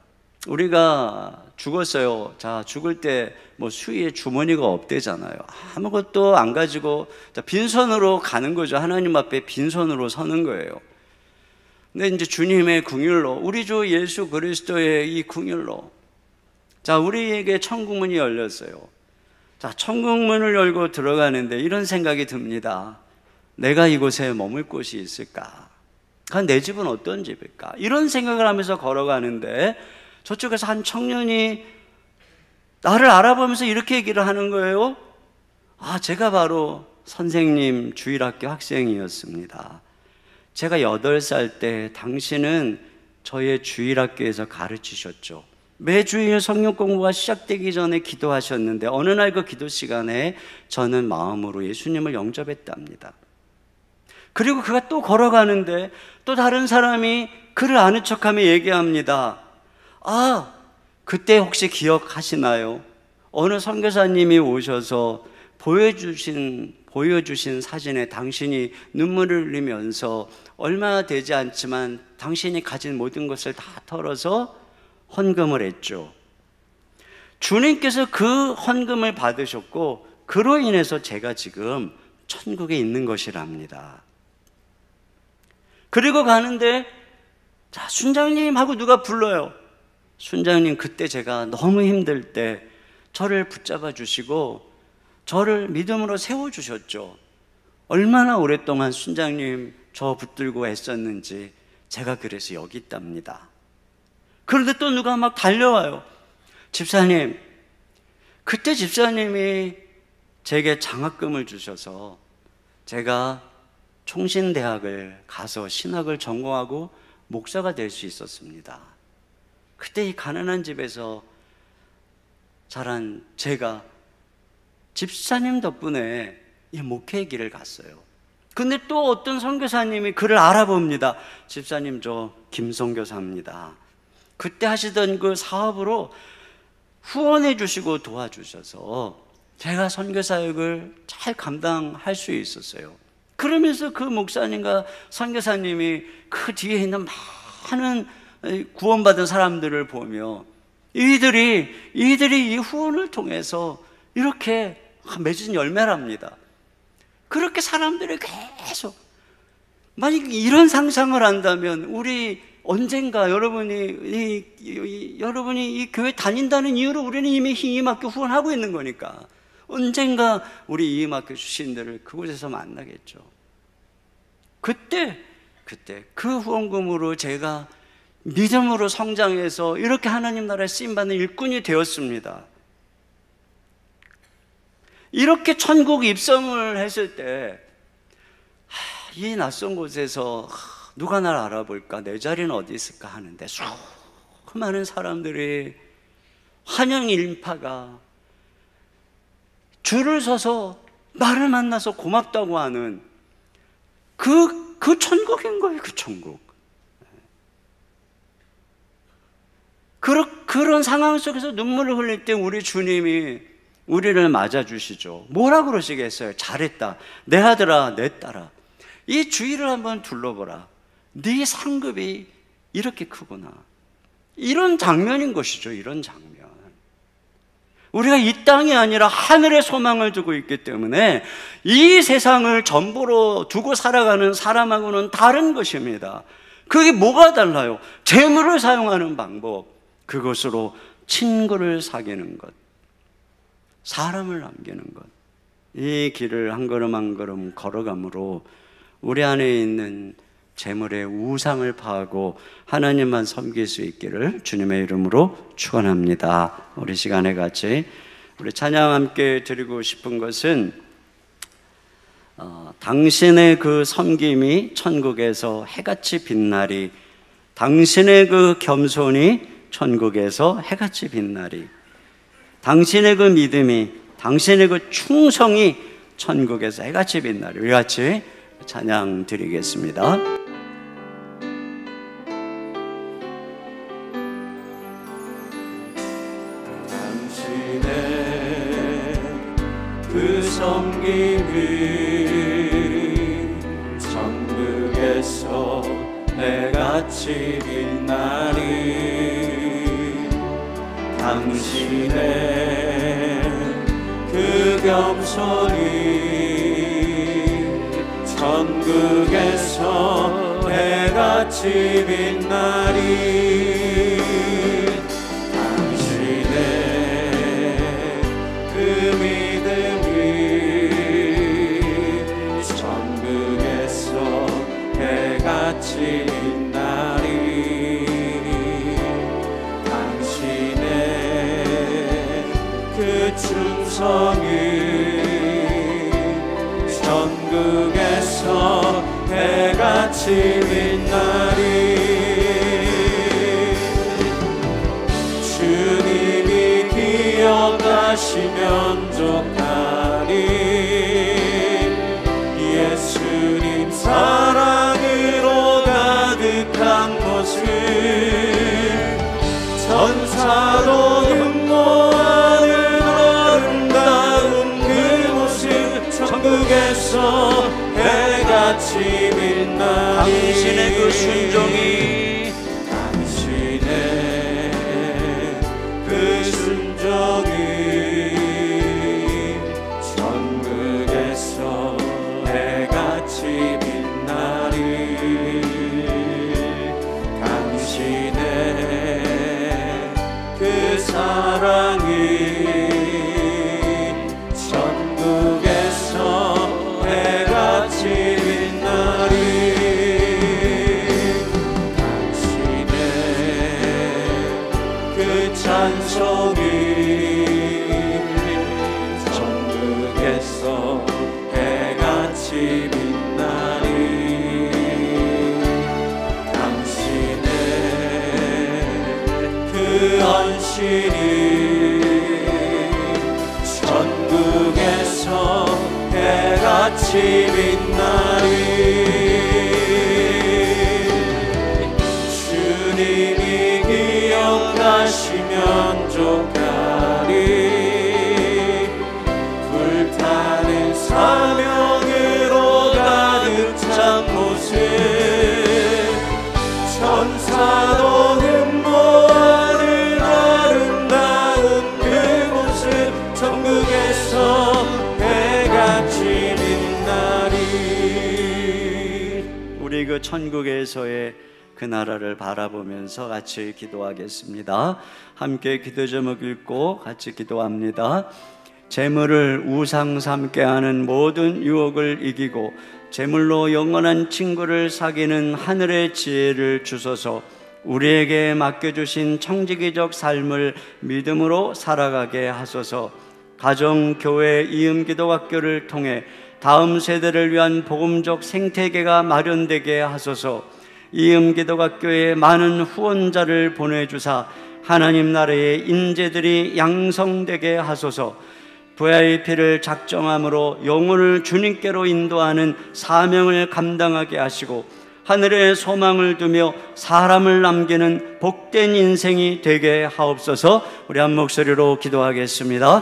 우리가 죽었어요. 자, 죽을 때 뭐 수위에 주머니가 없대잖아요. 아무것도 안 가지고 빈손으로 가는 거죠. 하나님 앞에 빈손으로 서는 거예요. 근데 이제 주님의 긍휼로, 우리 주 예수 그리스도의 이 긍휼로, 자, 우리에게 천국문이 열렸어요. 자, 천국문을 열고 들어가는데 이런 생각이 듭니다. 내가 이곳에 머물 곳이 있을까? 내 집은 어떤 집일까? 이런 생각을 하면서 걸어가는데 저쪽에서 한 청년이 나를 알아보면서 이렇게 얘기를 하는 거예요. 아, 제가 바로 선생님 주일학교 학생이었습니다. 제가 8살 때 당신은 저의 주일학교에서 가르치셨죠. 매주일 성경 공부가 시작되기 전에 기도하셨는데 어느 날 그 기도 시간에 저는 마음으로 예수님을 영접했답니다. 그리고 그가 또 걸어가는데 또 다른 사람이 그를 아는 척하며 얘기합니다. 아, 그때 혹시 기억하시나요? 어느 선교사님이 오셔서 보여주신 사진에 당신이 눈물을 흘리면서 얼마 되지 않지만 당신이 가진 모든 것을 다 털어서 헌금을 했죠. 주님께서 그 헌금을 받으셨고 그로 인해서 제가 지금 천국에 있는 것이랍니다. 그리고 가는데 자, 순장님 하고 누가 불러요. 순장님, 그때 제가 너무 힘들 때 저를 붙잡아 주시고 저를 믿음으로 세워주셨죠. 얼마나 오랫동안 순장님 저 붙들고 애썼는지 제가 그래서 여기 있답니다. 그런데 또 누가 막 달려와요. 집사님, 그때 집사님이 제게 장학금을 주셔서 제가 총신대학을 가서 신학을 전공하고 목사가 될 수 있었습니다. 그때 이 가난한 집에서 자란 제가 집사님 덕분에 이 목회의 길을 갔어요. 근데 또 어떤 선교사님이 그를 알아봅니다. 집사님, 저 김선교사입니다. 그때 하시던 그 사업으로 후원해 주시고 도와주셔서 제가 선교사역을 잘 감당할 수 있었어요. 그러면서 그 목사님과 선교사님이 그 뒤에 있는 많은 구원받은 사람들을 보며 이들이 이 후원을 통해서 이렇게 맺은 열매랍니다. 그렇게 사람들이 계속, 만약 이런 상상을 한다면 우리 언젠가 여러분이 이 교회 다닌다는 이유로 우리는 이미 이임학교 후원하고 있는 거니까 언젠가 우리 이임학교 출신들을 그곳에서 만나겠죠. 그때 그 후원금으로 제가 믿음으로 성장해서 이렇게 하나님 나라에 쓰임받는 일꾼이 되었습니다. 이렇게 천국 입성을 했을 때 이 낯선 곳에서 누가 날 알아볼까, 내 자리는 어디 있을까 하는데 수많은 사람들이 환영 인파가 줄을 서서 나를 만나서 고맙다고 하는 그 천국인 거예요. 그 천국. 그런 상황 속에서 눈물을 흘릴 때 우리 주님이 우리를 맞아주시죠. 뭐라 그러시겠어요? 잘했다. 내 아들아, 내 딸아. 이 주위를 한번 둘러보라. 네 상급이 이렇게 크구나. 이런 장면인 것이죠. 이런 장면. 우리가 이 땅이 아니라 하늘의 소망을 두고 있기 때문에 이 세상을 전부로 두고 살아가는 사람하고는 다른 것입니다. 그게 뭐가 달라요? 재물을 사용하는 방법, 그것으로 친구를 사귀는 것, 사람을 남기는 것, 이 길을 한 걸음 한 걸음 걸어감으로 우리 안에 있는 재물의 우상을 파하고 하나님만 섬길 수 있기를 주님의 이름으로 축원합니다. 우리 시간에 같이 우리 찬양 함께 드리고 싶은 것은 당신의 그 섬김이 천국에서 해같이 빛나리, 당신의 그 겸손이 천국에서 해같이 빛나리, 당신의 그 믿음이, 당신의 그 충성이 천국에서 해같이 빛나리. 우리 같이 찬양 드리겠습니다. 그 섬김이 천국에서 해같이 빛나리, 당신의 그 겸손이 천국에서 해같이 빛나리, 같이 빛나리, 당신의 그 충성이 천국에서 해같이 빛나리, 주님이 기억하시면 좋다리, 예수님 사랑으로 가득한 모습, 천사도 흠모하는 아름다운 그 모습, 천국에서 해같이 빛나리, 당신의 그 순종이, 당신의 그 순종이 천국에서 해같이 빛나리, 당신의 그 사랑이 천국에서 해같이 빛나리, 당신의 그 찬송이 천국에서 해같이 빛나리, 당신의 그 헌신이 천국에서 해같이 빛나리, 주님이 기억하시면 좋다리, 불타는 사명으로 가득 찬 모습, 천사도 흠모하는 아름다운 그 모습, 천국에서 해같이 빛나리. 우리 그 천국에서의 그 나라를 바라보면서 같이 기도하겠습니다. 함께 기도 제목 읽고 같이 기도합니다. 재물을 우상 삼게 하는 모든 유혹을 이기고 재물로 영원한 친구를 사귀는 하늘의 지혜를 주소서. 우리에게 맡겨주신 청지기적 삶을 믿음으로 살아가게 하소서. 가정, 교회, 이음기도학교를 통해 다음 세대를 위한 복음적 생태계가 마련되게 하소서. 이음기도학교에 많은 후원자를 보내주사 하나님 나라의 인재들이 양성되게 하소서. VIP를 작정함으로 영혼을 주님께로 인도하는 사명을 감당하게 하시고 하늘에 소망을 두며 사람을 남기는 복된 인생이 되게 하옵소서. 우리 한 목소리로 기도하겠습니다.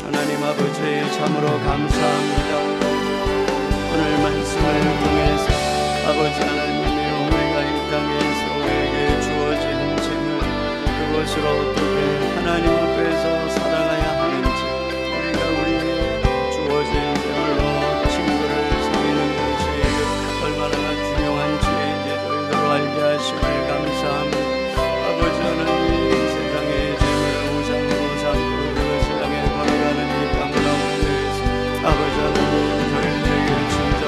하나님 아버지, 참으로 감사합니다. 오늘 말씀을 통해서 아버지 하나님이 우리가 이 땅에서 우리에게 주어진 재물, 그것을 어떻게 하나님 앞에서 살아가야 하는지, 우리가 우리의 주어진 재물로 친구를 사귀는 것이 얼마나 중요한지 이제 저희들로 알게 하심을 감사합니다. 아버지 하나님, 세상의 재물 우상으로 삼고 그 세상에 걸어가는 이 땅 가운데에서 아버지 하나님, 저희들에게 진짜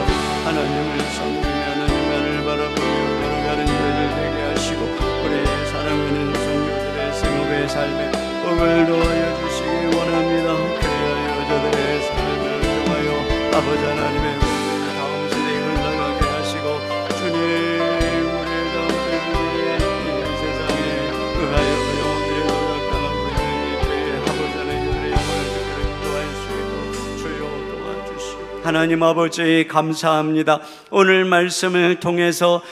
하나님을 섬기며 하나님만을 바라보며 걸어가는 저희들 되게 하시고, 우리의 사랑하는 성도들의 생업의 삶에 복을 도와여 주시기 원합니다. 그리하여 저들의 삶을 통하여 아버지 하나님의 복을 다음 세대에 흘러가게 하시고, 주님, 우리의 다음 세대들이 이 세상에 의하여 영혼들이 노력당하고 있는 이때에 아버지 하나님의 영혼을 듣기를 구할 수 있도록 주여 도와주시고, 하나님 아버지 감사합니다. 오늘 말씀을 통해서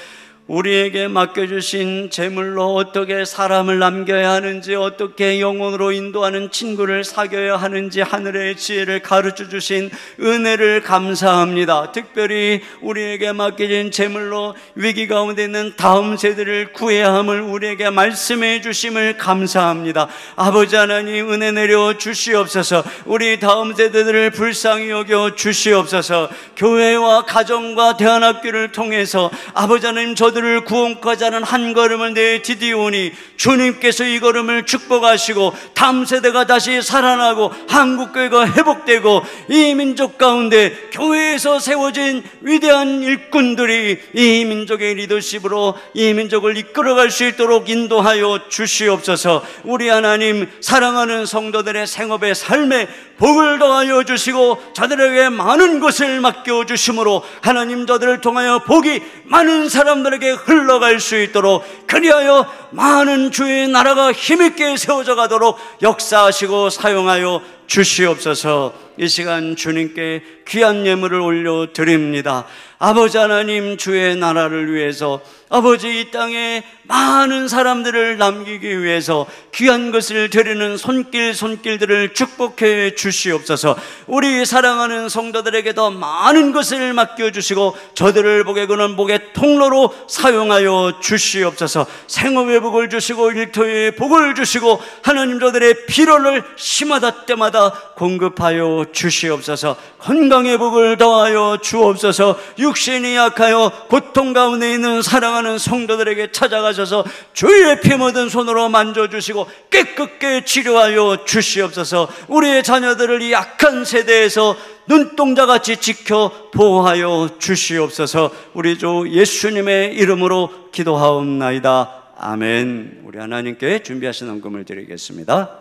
우리에게 맡겨주신 재물로 어떻게 사람을 남겨야 하는지, 어떻게 영혼으로 인도하는 친구를 사귀어야 하는지 하늘의 지혜를 가르쳐 주신 은혜를 감사합니다. 특별히 우리에게 맡겨진 재물로 위기 가운데 있는 다음 세대를 구해야 함을 우리에게 말씀해 주심을 감사합니다. 아버지 하나님, 은혜 내려 주시옵소서. 우리 다음 세대들을 불쌍히 여겨 주시옵소서. 교회와 가정과 대안학교를 통해서 아버지 하나님, 저들을 구원까지 하는 한 걸음을 내디디오니 주님께서 이 걸음을 축복하시고 다음 세대가 다시 살아나고 한국교회가 회복되고 이 민족 가운데 교회에서 세워진 위대한 일꾼들이 이 민족의 리더십으로 이 민족을 이끌어갈 수 있도록 인도하여 주시옵소서. 우리 하나님, 사랑하는 성도들의 생업의 삶에 복을 더하여 주시고 저들에게 많은 것을 맡겨주심으로 하나님, 저들을 통하여 복이 많은 사람들에게 흘러갈 수 있도록, 그리하여 많은 주의 나라가 힘있게 세워져 가도록 역사하시고 사용하여 주시옵소서. 이 시간 주님께 귀한 예물을 올려드립니다. 아버지 하나님, 주의 나라를 위해서, 아버지 이 땅에 많은 사람들을 남기기 위해서 귀한 것을 드리는 손길들을 축복해 주시옵소서. 우리 사랑하는 성도들에게 더 많은 것을 맡겨주시고 저들을 복에 거는 복의 통로로 사용하여 주시옵소서. 생업의 복을 주시고 일터의 복을 주시고 하나님, 저들의 필요를 시마다 때마다 공급하여 주시옵소서. 건강의 복을 더하여 주옵소서. 육신이 약하여 고통 가운데 있는 사랑하는 성도들에게 찾아가셔서 주의 피 묻은 손으로 만져주시고 깨끗게 치료하여 주시옵소서. 우리의 자녀들을 이 악한 세대에서 눈동자같이 지켜 보호하여 주시옵소서. 우리 주 예수님의 이름으로 기도하옵나이다. 아멘. 우리 하나님께 준비하신 헌금을 드리겠습니다.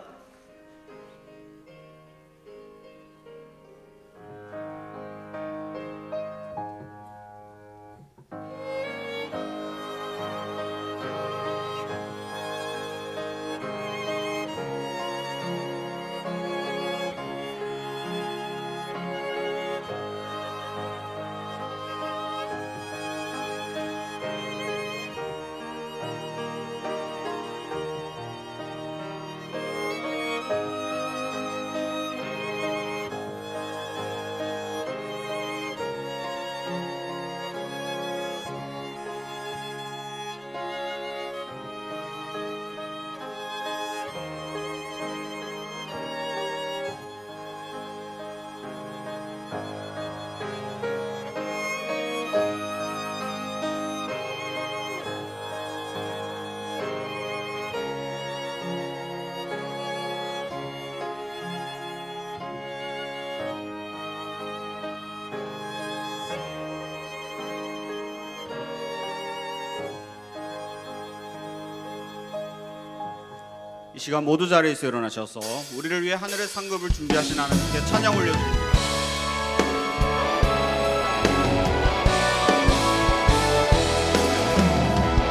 이 시간 모두 자리에서 일어나셔서 우리를 위해 하늘의 상급을 준비하신 하나님께 찬양 올려드립니다.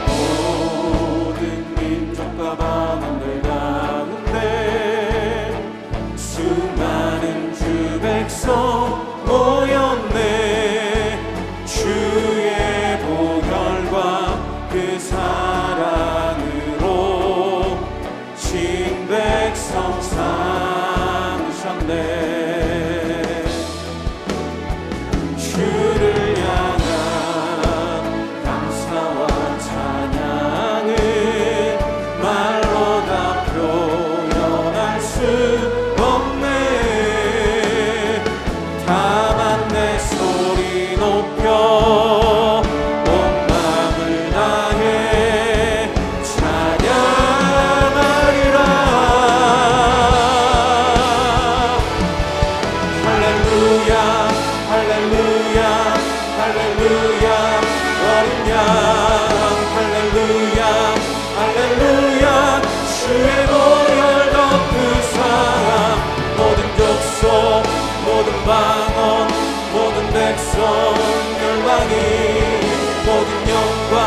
모든 민족과 방언들 가운데 수많은 주 백성 모였네. 주의 보혈 그 사랑으로 신 백성 삼으셨네. 주를 향한 감사와 찬양을 말로 다 표현할 수 없네. 다만 내 소리 높여 온 마음을 다해 찬양하리라. 할렐루야 할렐루야 할렐루야 어린 양 할렐루야 할렐루야 주의 보혈 덮은 사람 모든 족속 모든 방언 모든 백성 열방이 모든 영광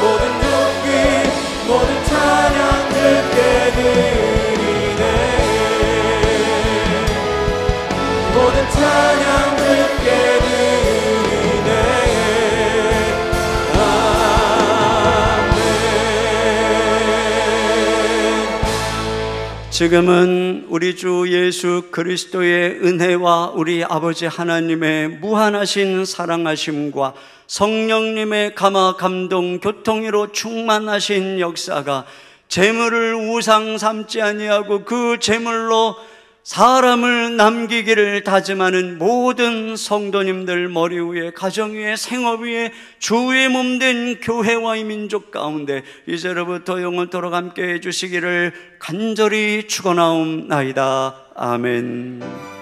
모든 존귀 모든 찬양 주께 드리네. 모든 찬양 주께 드리네. 지금은 우리 주 예수 그리스도의 은혜와 우리 아버지 하나님의 무한하신 사랑하심과 성령님의 감화 감동 교통으로 충만하신 역사가 재물을 우상 삼지 아니하고 그 재물로 사람을 남기기를 다짐하는 모든 성도님들 머리 위에 가정 위에 생업 위에 주의 몸된 교회와 이 민족 가운데 이제로부터 영원토록 함께 해주시기를 간절히 축원하옵나이다. 아멘.